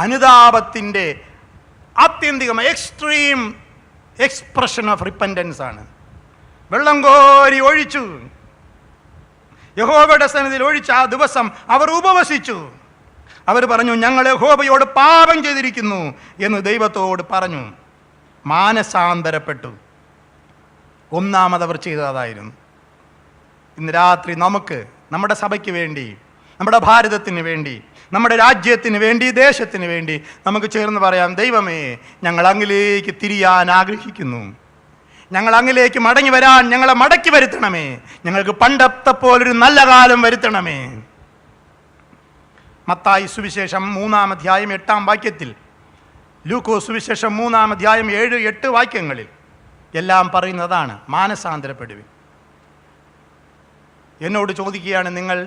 അനുതാപത്തിൻ്റെ ആത്യന്തികമായ എക്സ്ട്രീം എക്സ്പ്രഷൻ ഓഫ് റിപ്പൻറ്റൻസ് ആണ്. വെള്ളം കോരി ഒഴിച്ചു. യഹോവയുടെ സന്നിധിയിൽ ഒഴിച്ച ആ ദിവസം അവർ ഉപവസിച്ചു. അവർ പറഞ്ഞു, ഞങ്ങൾ യഹോവയോട് പാപം ചെയ്തിരിക്കുന്നു എന്ന് ദൈവത്തോട് പറഞ്ഞു. മാനസാന്തരപ്പെട്ടു. ഒന്നാമതവർ ചെയ്തതായിരുന്നു. ഇന്ന് രാത്രി നമുക്ക്, നമ്മുടെ സഭയ്ക്ക് വേണ്ടി, നമ്മുടെ ഭാരതത്തിന് വേണ്ടി, നമ്മുടെ രാജ്യത്തിന് വേണ്ടി, ദേശത്തിന് വേണ്ടി നമുക്ക് ചേർന്ന് പറയാം, ദൈവമേ, ഞങ്ങൾ അങ്ങിലേക്ക് തിരിയാൻ ആഗ്രഹിക്കുന്നു. ഞങ്ങൾ അങ്ങിലേക്ക് മടങ്ങി വരാൻ ഞങ്ങളെ മടക്കി വരുത്തണമേ. ഞങ്ങൾക്ക് പണ്ടത്തെ പോലൊരു നല്ല കാലം വരുത്തണമേ. മത്തായി സുവിശേഷം 3-ാം അധ്യായം 8-ാം വാക്യത്തിൽ, ലൂക്കോസ് സുവിശേഷം 3-ാം അധ്യായം 7-8 വാക്യങ്ങളിൽ എല്ലാം പറയുന്നതാണ്, മാനസാന്തരപ്പെടുവിൻ. എന്നോട് ചോദിക്കുകയാണ് നിങ്ങൾ,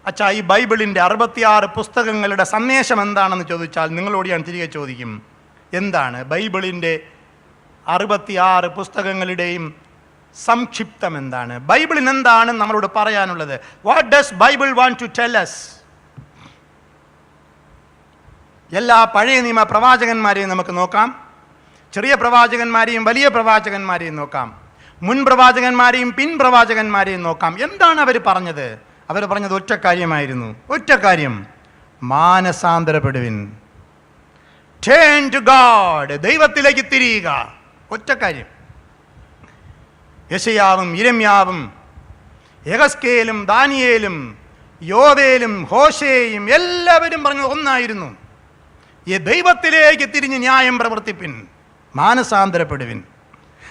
അച്ഛാ, ഈ ബൈബിളിൻ്റെ 66 പുസ്തകങ്ങളുടെ സന്ദേശം എന്താണെന്ന് ചോദിച്ചാൽ നിങ്ങളോട് ഞാൻ തിരികെ ചോദിക്കും, എന്താണ് ബൈബിളിൻ്റെ 66 പുസ്തകങ്ങളുടെയും സംക്ഷിപ്തം എന്താണ്? ബൈബിളിന് എന്താണ് നമ്മളോട് പറയാനുള്ളത്? What does Bible want to tell us? എല്ലാ പഴയ നിയമ പ്രവാചകന്മാരെയും നമുക്ക് നോക്കാം. ചെറിയ പ്രവാചകന്മാരെയും വലിയ പ്രവാചകന്മാരെയും നോക്കാം. മുൻ പ്രവാചകന്മാരെയും പിൻ പ്രവാചകന്മാരെയും നോക്കാം. എന്താണ് അവർ പറഞ്ഞത്? അവർ പറഞ്ഞത് ഒറ്റ കാര്യമായിരുന്നു. ഒറ്റ കാര്യം, മാനസാന്തരപ്പെടുവിൻ. Turn to God. ദൈവത്തിലേക്ക് തിരിയുക. ഒറ്റ കാര്യം. യെശയ്യാവും യിരെമ്യാവും യെഹെസ്കേലും ദാനിയേലും യോവേലും ഹോശേയും എല്ലാവരും പറഞ്ഞു ഒന്നായിരുന്നു, ഈ ദൈവത്തിലേക്ക് തിരിഞ്ഞ് ന്യായം പ്രവർത്തിപ്പിൻ, മാനസാന്തരപ്പെടുവിൻ,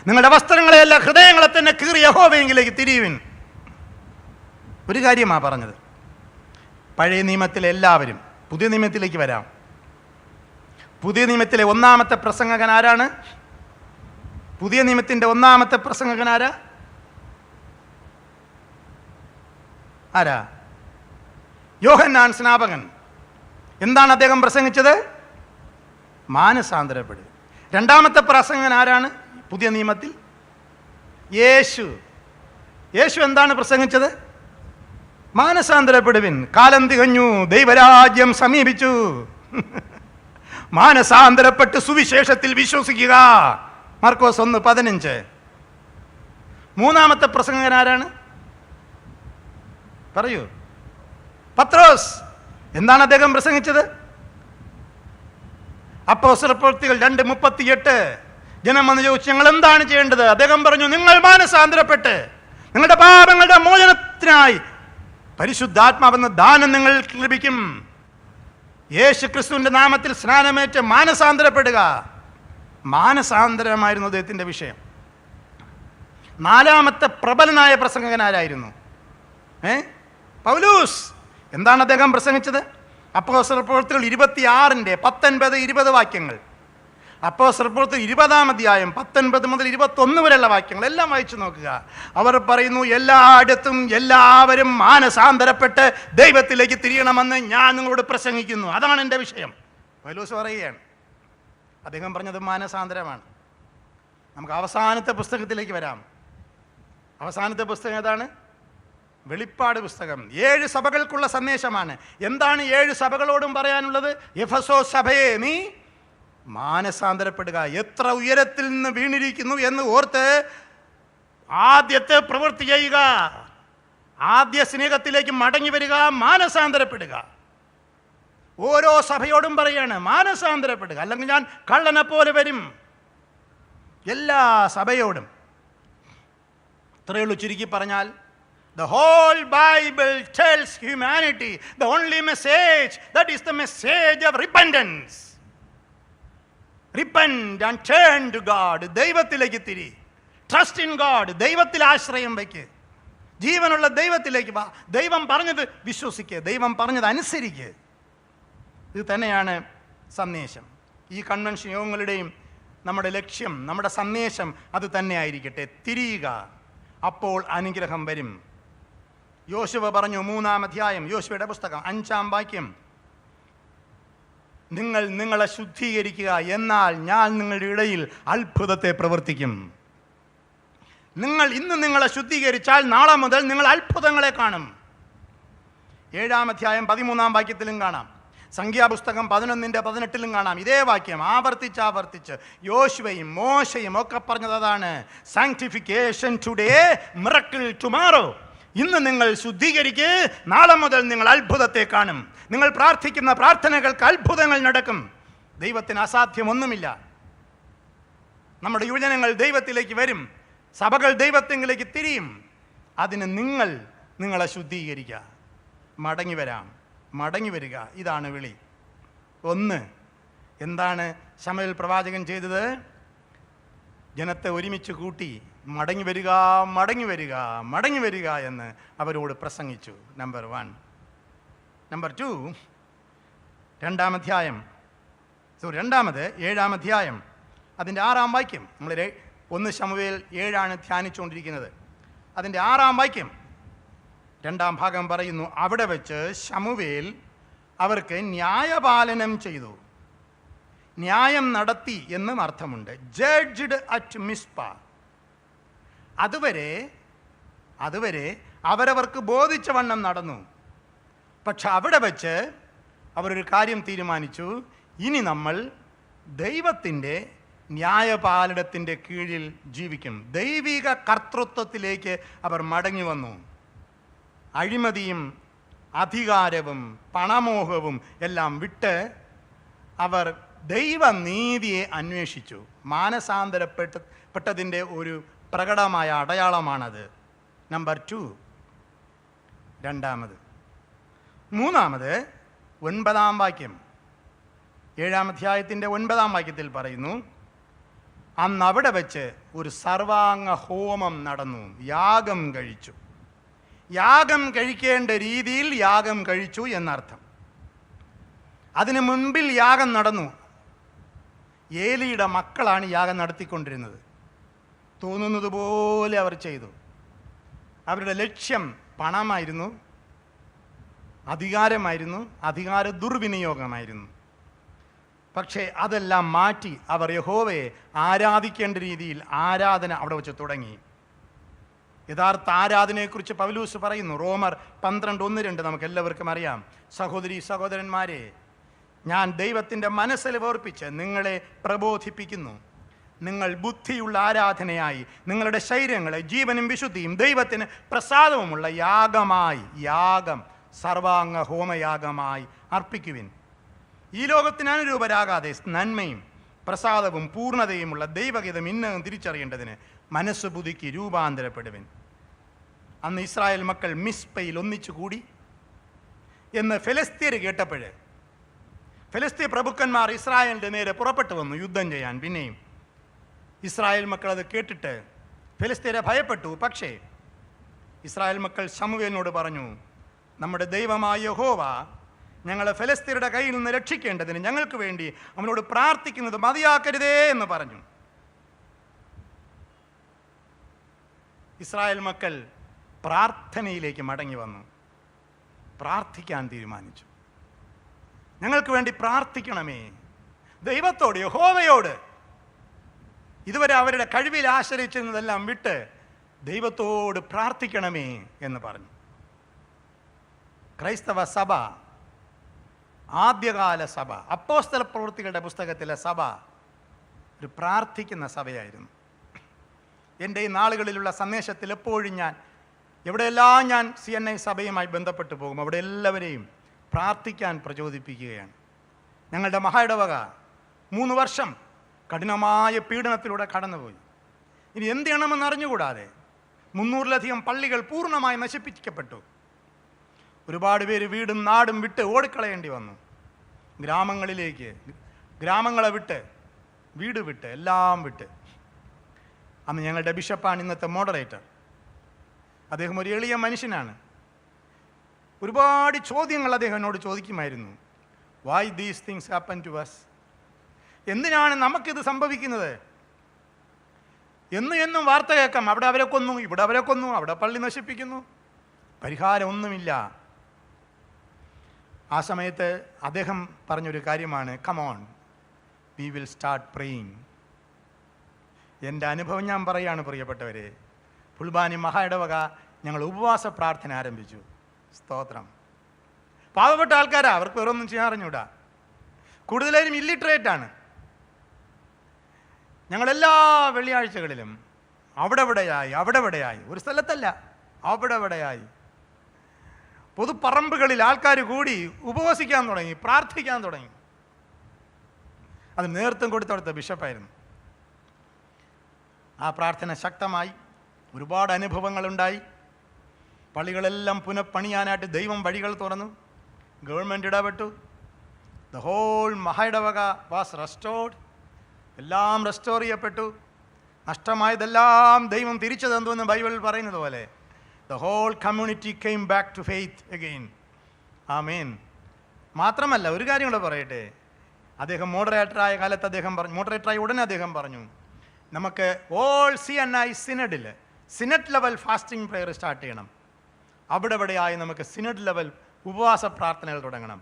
നിങ്ങളുടെ വസ്ത്രങ്ങളെയല്ല ഹൃദയങ്ങളെ തന്നെ കീറി യഹോവയെങ്കിലേക്ക് തിരിയുവിൻ. ഒരു കാര്യമാണ് പറഞ്ഞത്. പഴയ നിയമത്തിലെ എല്ലാവരും പുതിയ നിയമത്തിലേക്ക് വരാം. പുതിയ നിയമത്തിലെ ഒന്നാമത്തെ പ്രസംഗകൻ ആരാണ്? പുതിയ നിയമത്തിൻ്റെ ഒന്നാമത്തെ പ്രസംഗകൻ ആരാ? യോഹന്നാൻ സ്നാപകൻ. എന്താണ് അദ്ദേഹം പ്രസംഗിച്ചത്? മാനസാന്തരപ്പെടുക. രണ്ടാമത്തെ പ്രസംഗകൻ ആരാണ് പുതിയ നിയമത്തിൽ? യേശു. യേശു എന്താണ് പ്രസംഗിച്ചത്? മാനസാന്തരപ്പെടുവിൻ, കാലം തികഞ്ഞു, ദൈവരാജ്യം സമീപിച്ചു, മാനസാന്തരപ്പെട്ട് സുവിശേഷത്തിൽ വിശ്വസിക്കുക. മാർക്കോസ് 1:15. മൂന്നാമത്തെ പ്രസംഗകൻ ആരാണ്? പറയൂ. പത്രോസ്. എന്താണ് അദ്ദേഹം പ്രസംഗിച്ചത്? അപ്പോസ്തലപ്രവൃത്തികൾ 2:38. ജനം വന്ന് ചോദിച്ചു, ഞങ്ങൾ എന്താണ് ചെയ്യേണ്ടത്? അദ്ദേഹം പറഞ്ഞു, നിങ്ങൾ മാനസാന്തരപ്പെട്ട് നിങ്ങളുടെ പാപങ്ങളുടെ മോചനത്തിനായി പരിശുദ്ധാത്മാവെന്ന ദാനം നിങ്ങൾക്ക് ലഭിക്കും. യേശു ക്രിസ്തുവിൻ്റെ നാമത്തിൽ സ്നാനമേറ്റ് മാനസാന്തരപ്പെടുക. മാനസാന്തരമായിരുന്നു അദ്ദേഹത്തിൻ്റെ വിഷയം. നാലാമത്തെ പ്രബലനായ പ്രസംഗകനാരായിരുന്നു? പൗലൂസ്. എന്താണ് അദ്ദേഹം പ്രസംഗിച്ചത്? അപ്പോസ്തലപ്രവൃത്തികൾ 26:19-20 വാക്യങ്ങൾ. അപ്പോസ്തലപ്രവൃത്തികൾ 20-ാം അധ്യായം 19 മുതൽ 21 വരെയുള്ള വാക്യങ്ങൾ എല്ലാം വായിച്ചു നോക്കുക. അവർ പറയുന്നു, എല്ലായിടത്തും എല്ലാവരും മാനസാന്തരപ്പെട്ട് ദൈവത്തിലേക്ക് തിരിയണമെന്ന് ഞാൻ നിങ്ങളോട് പ്രസംഗിക്കുന്നു. അതാണ് എൻ്റെ വിഷയം. പൗലോസ് പറയുകയാണ്. അദ്ദേഹം പറഞ്ഞത് മാനസാന്തരമാണ്. നമുക്ക് അവസാനത്തെ പുസ്തകത്തിലേക്ക് വരാം. അവസാനത്തെ പുസ്തകം ഏതാണ്? വെളിപ്പാട് പുസ്തകം. 7 സഭകൾക്കുള്ള സന്ദേശമാണ്. എന്താണ് 7 സഭകളോടും പറയാനുള്ളത്? എഫെസോസ് സഭയെ, നീ മാനസാന്തരപ്പെടുക, എത്ര ഉയരത്തിൽ നിന്ന് വീണിരിക്കുന്നു എന്ന് ഓർത്ത് ആദ്യത്തെ പ്രവൃത്തി ചെയ്യുക, ആദ്യ സ്നേഹത്തിലേക്ക് മടങ്ങി വരിക, മാനസാന്തരപ്പെടുക. ഓരോ സഭയോടും പറയാണ് മാനസാന്തരപ്പെടുക, അല്ലെങ്കിൽ ഞാൻ കള്ളനെ പോലെ വരും. എല്ലാ സഭയോടും. ഇത്രയുള്ളൂ. ചുരുക്കി പറഞ്ഞാൽ, the whole Bible tells humanity the only message, that is the message of repentance. Repent and turn to God. ദൈവത്തിലേക്ക് തിരി. Trust in God. ദൈവത്തിൽ ആശ്രയം വയ്ക്ക്. ജീവനുള്ള ദൈവത്തിലേക്ക് വാ. ദൈവം പറഞ്ഞത് വിശ്വസിക്കുക, ദൈവം പറഞ്ഞത് അനുസരിക്കുക. ഇത് തന്നെയാണ് സന്ദേശം. ഈ കൺവെൻഷൻ യോഗങ്ങളുടെയും നമ്മുടെ ലക്ഷ്യം, നമ്മുടെ സന്ദേശം അത് തന്നെ ആയിരിക്കട്ടെ. തിരിയുക, അപ്പോൾ അനുഗ്രഹം വരും. യോശുവ പറഞ്ഞു, 3-ാം അധ്യായം, യോശുവയുടെ പുസ്തകം 5-ാം വാക്യം, നിങ്ങൾ നിങ്ങളെ ശുദ്ധീകരിക്കുക, എന്നാൽ ഞാൻ നിങ്ങളുടെ ഇടയിൽ അത്ഭുതത്തെ പ്രവർത്തിക്കും. നിങ്ങൾ ഇന്ന് നിങ്ങളെ ശുദ്ധീകരിച്ചാൽ നാളെ മുതൽ നിങ്ങൾ അത്ഭുതങ്ങളെ കാണും. 7-ാം അധ്യായം 13-ാം വാക്യത്തിലും കാണാം. സംഖ്യാപുസ്തകം 11:18 കാണാം ഇതേ വാക്യം. ആവർത്തിച്ച് യോശുവയും മോശയും ഒക്കെ പറഞ്ഞത് അതാണ്. Sanctification today, miracle tomorrow. ഇന്ന് നിങ്ങൾ ശുദ്ധീകരിക്കുക, നാളെ മുതൽ നിങ്ങൾ അത്ഭുതത്തെ കാണും. നിങ്ങൾ പ്രാർത്ഥിക്കുന്ന പ്രാർത്ഥനകൾക്ക് അത്ഭുതങ്ങൾ നടക്കും. ദൈവത്തിന് അസാധ്യമൊന്നുമില്ല. നമ്മുടെ യുവജനങ്ങൾ ദൈവത്തിലേക്ക് വരും, സഭകൾ ദൈവത്തിലേക്ക് തിരിയും. അതിന് നിങ്ങളെ ശുദ്ധീകരിക്കുക, മടങ്ങി വരിക. ഇതാണ് വിളി. 1. എന്താണ് ശമൂവേൽ പ്രവാചകൻ ചെയ്തത്? ജനത്തെ ഒരുമിച്ച് കൂട്ടി മടങ്ങി വരിക എന്ന് അവരോട് പ്രസംഗിച്ചു. നമ്പർ 1. നമ്പർ 2, 7-ാം അധ്യായം അതിൻ്റെ 6-ാം വാക്യം. നമ്മൾ 1 ശമൂവേൽ 7 ധ്യാനിച്ചുകൊണ്ടിരിക്കുന്നത്. അതിൻ്റെ 6-ാം വാക്യം 2-ാം ഭാഗം പറയുന്നു, അവിടെ വെച്ച് ശമൂവേൽ അവർക്ക് ന്യായപാലനം ചെയ്തു. ന്യായം നടത്തി എന്നും അർത്ഥമുണ്ട്. Judged at Mizpah. അതുവരെ അവരവർക്ക് ബോധിച്ച വണ്ണം നടന്നു. പക്ഷെ അവിടെ വെച്ച് അവരൊരു കാര്യം തീരുമാനിച്ചു, ഇനി നമ്മൾ ദൈവത്തിൻ്റെ ന്യായപാലനത്തിൻ്റെ കീഴിൽ ജീവിക്കും. ദൈവിക കർത്തൃത്വത്തിലേക്ക് അവർ മടങ്ങി വന്നു. അഴിമതിയും അധികാരവും പണമോഹവും എല്ലാം വിട്ട് അവർ ദൈവനീതിയെ അന്വേഷിച്ചു. മാനസാന്തരപ്പെട്ടതിൻ്റെ ഒരു പ്രകടമായ അടയാളമാണത്. നമ്പർ 2. രണ്ടാമത്. മൂന്നാമത് 9-ാം വാക്യം, 7-ാം അധ്യായത്തിൻ്റെ 9-ാം വാക്യത്തിൽ പറയുന്നു, അന്ന് അവിടെ വെച്ച് ഒരു സർവാംഗ ഹോമം നടന്നു, യാഗം കഴിച്ചു. യാഗം കഴിക്കേണ്ട രീതിയിൽ യാഗം കഴിച്ചു എന്നർത്ഥം. അതിനു മുൻപിൽ യാഗം നടന്നു. ഏലിയുടെ മക്കളാണ് യാഗം നടത്തിക്കൊണ്ടിരുന്നത്. തോന്നുന്നത് പോലെ അവർ ചെയ്തു. അവരുടെ ലക്ഷ്യം പണമായിരുന്നു, അധികാരമായിരുന്നു, അധികാര ദുർവിനിയോഗമായിരുന്നു. പക്ഷേ അതെല്ലാം മാറ്റി അവർ യഹോവയെ ആരാധിക്കേണ്ട രീതിയിൽ ആരാധന അവിടെ വെച്ച് തുടങ്ങി. യഥാർത്ഥ ആരാധനയെക്കുറിച്ച് പൗലോസ് പറയുന്നു. റോമർ 12:1-2 നമുക്ക് എല്ലാവർക്കും അറിയാം. സഹോദരീ സഹോദരന്മാരെ, ഞാൻ ദൈവത്തിൻ്റെ മനസ്സിൽ ഓർപ്പിച്ച് നിങ്ങളെ പ്രബോധിപ്പിക്കുന്നു. നിങ്ങൾ ബുദ്ധിയുള്ള ആരാധനയായി നിങ്ങളുടെ ശരീരങ്ങളെ ജീവനും വിശുദ്ധിയും ദൈവത്തിന് പ്രസാദവുമുള്ള യാഗമായി, യാഗം സർവാംഗ ഹോമയാഗമായി അർപ്പിക്കുവിൻ. ഈ ലോകത്തിന് അനുരൂപരാകാതെ നന്മയും പ്രസാദവും പൂർണ്ണതയുമുള്ള ദൈവഗീതം ഇന്നകം തിരിച്ചറിയേണ്ടതിന് മനസ്സ് പുതുക്കി രൂപാന്തരപ്പെടുവിൻ. അന്ന് ഇസ്രായേൽ മക്കൾ മിസ്പയിൽ ഒന്നിച്ചു കൂടി എന്ന് ഫെലിസ്ത്യർ കേട്ടപ്പോൾ ഫെലിസ്ത്യ പ്രഭുക്കന്മാർ ഇസ്രായേലിൻ്റെ നേരെ പുറപ്പെട്ടു വന്നു യുദ്ധം ചെയ്യാൻ. പിന്നെയും ഇസ്രായേൽ മക്കൾ അത് കേട്ടിട്ട് ഫെലിസ്ത്യരെ ഭയപ്പെട്ടു. പക്ഷേ ഇസ്രായേൽ മക്കൾ ശമൂവേലിനോട് പറഞ്ഞു, നമ്മുടെ ദൈവമായ യഹോവ ഞങ്ങളെ ഫെലിസ്ത്യരുടെ കയ്യിൽ നിന്ന് രക്ഷിക്കേണ്ടതിന് ഞങ്ങൾക്ക് വേണ്ടി അവനോട് പ്രാർത്ഥിക്കുന്നത് മതിയാക്കരുതേ എന്ന് പറഞ്ഞു. ഇസ്രായേൽ മക്കൾ പ്രാർത്ഥനയിലേക്ക് മടങ്ങി വന്നു, പ്രാർത്ഥിക്കാൻ തീരുമാനിച്ചു. ഞങ്ങൾക്ക് വേണ്ടി പ്രാർത്ഥിക്കണമേ, ദൈവത്തോട് യഹോവയോട്. ഇതുവരെ അവരുടെ കഴിവിൽ ആശ്രയിച്ചിരുന്നതെല്ലാം വിട്ട് ദൈവത്തോട് പ്രാർത്ഥിക്കണമേ എന്ന് പറഞ്ഞു. ക്രൈസ്തവ സഭ, ആദ്യകാല സഭ, അപ്പോസ്തല പ്രവൃത്തികളുടെ പുസ്തകത്തിലെ സഭ ഒരു പ്രാർത്ഥിക്കുന്ന സഭയായിരുന്നു. എൻ്റെ ഈ നാളുകളിലുള്ള സന്ദേശത്തിൽ എപ്പോഴും എവിടെയെല്ലാം ഞാൻ CNI സഭയുമായി ബന്ധപ്പെട്ടു പോകും, അവിടെ എല്ലാവരെയും പ്രാർത്ഥിക്കാൻ പ്രചോദിപ്പിക്കുകയാണ്. ഞങ്ങളുടെ മഹായിടവക 3 വർഷം കഠിനമായ പീഡനത്തിലൂടെ കടന്നുപോയി. ഇനി എന്ത് ചെയ്യണമെന്ന് അറിഞ്ഞുകൂടാതെ 300-ലധികം പള്ളികൾ പൂർണ്ണമായി നശിപ്പിക്കപ്പെട്ടു. ഒരുപാട് പേര് വീടും നാടും വിട്ട് ഓടിക്കളയേണ്ടി വന്നു. ഗ്രാമങ്ങളിലേക്ക്, ഗ്രാമങ്ങളെ വിട്ട്, വീട് വിട്ട്, എല്ലാം വിട്ട്. അന്ന് ഞങ്ങളുടെ ബിഷപ്പാണ് ഇന്നത്തെ മോഡറേറ്റർ. അദ്ദേഹം ഒരു എളിയ മനുഷ്യനാണ്. ഒരുപാട് ചോദ്യങ്ങൾ അദ്ദേഹം എന്നോട് ചോദിക്കുമായിരുന്നു. Why these things happen to us? എന്തിനാണ് നമുക്കിത് സംഭവിക്കുന്നത്? എന്നും വാർത്ത കേൾക്കാം, അവിടെ അവരെ കൊന്നു, ഇവിടെ അവരെ കൊന്നു, അവിടെ പള്ളി നശിപ്പിക്കുന്നു, പരിഹാരം ഒന്നുമില്ല. ആ സമയത്ത് അദ്ദേഹം പറഞ്ഞൊരു കാര്യമാണ്, come on, we will start praying. എൻ്റെ അനുഭവം ഞാൻ പറയുകയാണ് പ്രിയപ്പെട്ടവരെ. പുൽബാനി മഹായിടവക ഞങ്ങൾ ഉപവാസ പ്രാർത്ഥന ആരംഭിച്ചു. സ്തോത്രം. പാവപ്പെട്ട ആൾക്കാരാ, അവർക്ക് വേറൊന്നും ചെയ്യാൻ അറിഞ്ഞൂടാ. കൂടുതലായും ഇല്ലിറ്ററേറ്റാണ്. ഞങ്ങളെല്ലാ വെള്ളിയാഴ്ചകളിലും അവിടെവിടെയായി, ഒരു സ്ഥലത്തല്ല, അവിടെവിടെയായി പൊതുപ്പറമ്പുകളിൽ ആൾക്കാർ കൂടി ഉപവസിക്കാൻ തുടങ്ങി, പ്രാർത്ഥിക്കാൻ തുടങ്ങി. അത് നേതൃത്വം കൊടുത്തവിടുത്തെ ബിഷപ്പായിരുന്നു. ആ പ്രാർത്ഥന ശക്തമായി, ഒരുപാട് അനുഭവങ്ങളുണ്ടായി. പള്ളികളെല്ലാം പുനഃപണിയാനായിട്ട് ദൈവം വഴികൾ തുറന്നു. ഗവൺമെൻറ് ഇടപെട്ടു. ദ ഹോൾ മഹായിടവക വാസ് റെസ്റ്റോർഡ്. എല്ലാം റെസ്റ്റോർ ചെയ്യപ്പെട്ടു. നഷ്ടമായതെല്ലാം ദൈവം തിരിച്ചു തന്നുവെന്ന് ബൈബിളിൽ പറയുന്നത് പോലെ the whole community came back to faith again. Amen. മാത്രമല്ല, ഒരു കാര്യം കൂടെ പറയട്ടെ. അദ്ദേഹം മോഡറേറ്ററായ കാലത്ത് അദ്ദേഹം പറഞ്ഞു, മോഡറേറ്ററായ ഉടനെ അദ്ദേഹം പറഞ്ഞു, നമുക്ക് all CNI synod level fasting prayer start ചെയ്യണം. അവിടെയായി നമുക്ക് സിനഡ് ലെവൽ ഉപവാസ പ്രാർത്ഥനകൾ തുടങ്ങണം.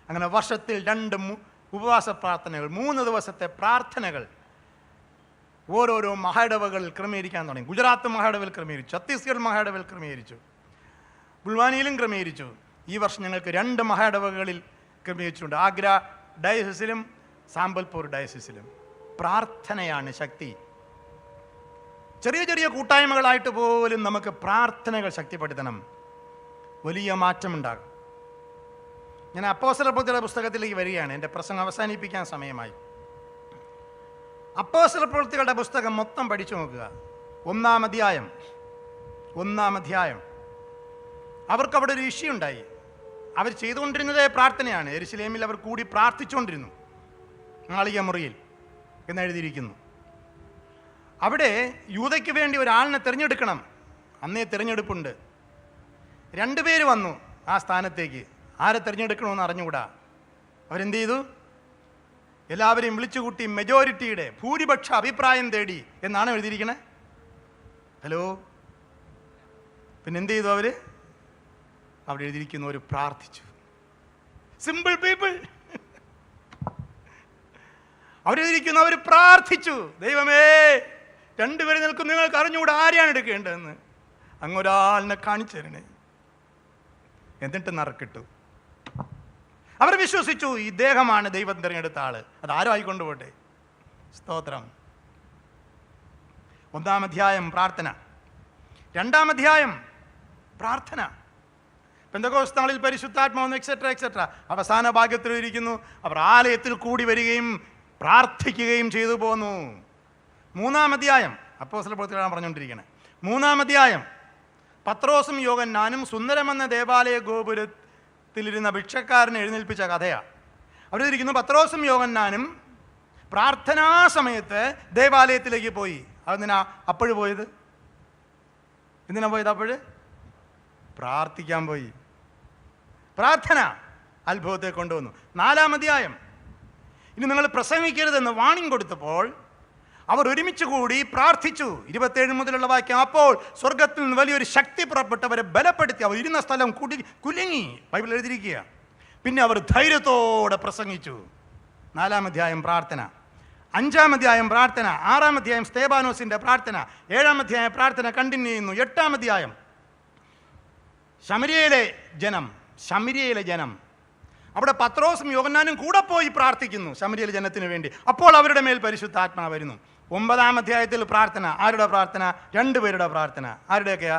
അങ്ങനെ വർഷത്തിൽ 2 ഉപവാസ പ്രാർത്ഥനകൾ, 3 ദിവസത്തെ പ്രാർത്ഥനകൾ ഓരോരോ മഹായിടവകളിൽ ക്രമീകരിക്കാൻ തുടങ്ങി. ഗുജറാത്ത് മഹായിടവയിൽ ക്രമീകരിച്ചു, ഛത്തീസ്ഗഡ് മഹായിടവയിൽ ക്രമീകരിച്ചു, ബുൾവാനിയിലും ക്രമീകരിച്ചു. ഈ വർഷം ഞങ്ങൾക്ക് 2 മഹായിടവകളിൽ ക്രമീകരിച്ചിട്ടുണ്ട്. ആഗ്ര ഡയസിസിലും സാമ്പൽപൂർ ഡയസിസിലും. പ്രാർത്ഥനയാണ് ശക്തി. ചെറിയ ചെറിയ കൂട്ടായ്മകളായിട്ട് പോലും നമുക്ക് പ്രാർത്ഥനകൾ ശക്തിപ്പെടുത്തണം. വലിയ മാറ്റമുണ്ടാകും. ഞാൻ അപ്പോസ്തല പ്രവൃത്തികളുടെ പുസ്തകത്തിലേക്ക് വരികയാണ്. എൻ്റെ പ്രസംഗം അവസാനിപ്പിക്കാൻ സമയമായി. അപ്പോസ്തല പ്രവൃത്തികളുടെ പുസ്തകം മൊത്തം പഠിച്ചു നോക്കുക. ഒന്നാം അധ്യായം അവർക്കവിടെ ഒരു ഇഷ്യൂ ഉണ്ടായി. അവർ ചെയ്തുകൊണ്ടിരുന്നത് പ്രാർത്ഥനയാണ്. യെരുശലേമിൽ അവർ കൂടി പ്രാർത്ഥിച്ചുകൊണ്ടിരുന്നു, മാളിക മുറിയിൽ എന്നെഴുതിയിരിക്കുന്നു. അവിടെ യൂദയ്ക്ക് വേണ്ടി ഒരാളിനെ തിരഞ്ഞെടുക്കണം. അന്നേ തിരഞ്ഞെടുപ്പുണ്ട്. 2 പേര് വന്നു ആ സ്ഥാനത്തേക്ക്. ആരെ തിരഞ്ഞെടുക്കണമെന്ന് അറിഞ്ഞുകൂടാ. അവരെന്ത് ചെയ്തു? എല്ലാവരെയും വിളിച്ചുകൂട്ടി മെജോറിറ്റിയുടെ ഭൂരിപക്ഷ അഭിപ്രായം തേടി എന്നാണ് എഴുതിയിരിക്കണേ. ഹലോ, പിന്നെ എന്ത് ചെയ്തു? അവിടെ എഴുതിയിരിക്കുന്നവർ പ്രാർത്ഥിച്ചു. Simple people. അവരെഴുതിയിരിക്കുന്നവർ പ്രാർത്ഥിച്ചു. ദൈവമേ, 2 പേര് നിൽക്കും, നിങ്ങൾക്ക് അറിഞ്ഞുകൂടെ ആരെയാണ് എടുക്കേണ്ടതെന്ന്. അങ്ങൊരാളിനെ കാണിച്ചു തരണേ. എന്നിട്ട് നറുക്കിട്ടു. അവർ വിശ്വസിച്ചു, ഇദ്ദേഹമാണ് ദൈവം തിരഞ്ഞെടുത്ത ആള്. അതാരും ആയിക്കൊണ്ടു പോട്ടെ. സ്തോത്രം. 1-ാം അധ്യായം പ്രാർത്ഥന. 2-ാം അധ്യായം പ്രാർത്ഥന. പെന്തക്കോസ്ത് നാളിൽ പരിശുദ്ധാത്മാവ് എക്സെട്ര അവസാന ഭാഗ്യത്തിൽ ഇരിക്കുന്നു. അവർ ആലയത്തിൽ കൂടി വരികയും പ്രാർത്ഥിക്കുകയും ചെയ്തു പോന്നു. 3-ാം അധ്യായം അപ്പോസ്തലപ്രവൃത്തികളാണ് പറഞ്ഞുകൊണ്ടിരിക്കുന്നത്. 3-ാം അധ്യായം പത്രോസും യോഹന്നാനും സുന്ദരമെന്ന ദേവാലയ ഗോപുരത്തിലിരുന്ന ഭിക്ഷക്കാരനെ എഴുന്നേൽപ്പിച്ച കഥയാണ്. അവരിരിക്കുന്നു. പത്രോസും യോഹന്നാനും പ്രാർത്ഥനാ സമയത്ത് ദേവാലയത്തിലേക്ക് പോയി. അതെന്തിനാ അപ്പോഴ് പോയത്? എന്തിനാ പോയത്? അപ്പോഴ് പ്രാർത്ഥിക്കാൻ പോയി. പ്രാർത്ഥന അത്ഭുതത്തെ കൊണ്ടുവന്നു. 4-ാം അധ്യായം ഇനി നിങ്ങൾ പ്രസംഗിക്കരുതെന്ന് വാണിംഗ് കൊടുത്തപ്പോൾ അവർ ഒരുമിച്ച് കൂടി പ്രാർത്ഥിച്ചു. 27 മുതലുള്ള വാക്യം. അപ്പോൾ സ്വർഗത്തിൽ നിന്ന് വലിയൊരു ശക്തി പുറപ്പെട്ടവരെ ബലപ്പെടുത്തി. അവർ ഇരുന്ന സ്ഥലം കുലുങ്ങി. ബൈബിൾ എഴുതിയിരിക്കുക. പിന്നെ അവർ ധൈര്യത്തോടെ പ്രസംഗിച്ചു. 4-ാം അധ്യായം പ്രാർത്ഥന. 5-ാം അധ്യായം പ്രാർത്ഥന. 6-ാം അധ്യായം സ്തേഫാനോസിന്റെ പ്രാർത്ഥന. 7-ാം അധ്യായം പ്രാർത്ഥന കണ്ടിന്യൂ ചെയ്യുന്നു. 8-ാം അധ്യായം ശമര്യയിലെ ജനം. അവിടെ പത്രോസും യോഹന്നാനും കൂടെ പോയി പ്രാർത്ഥിക്കുന്നു ശമര്യയിലെ ജനത്തിന് വേണ്ടി. അപ്പോൾ അവരുടെ മേൽ പരിശുദ്ധാത്മാവ് വരുന്നു. 9-ാം അധ്യായത്തിൽ പ്രാർത്ഥന. ആരുടെ പ്രാർത്ഥന? 2 പേരുടെ പ്രാർത്ഥന. ആരുടെയൊക്കെയാ?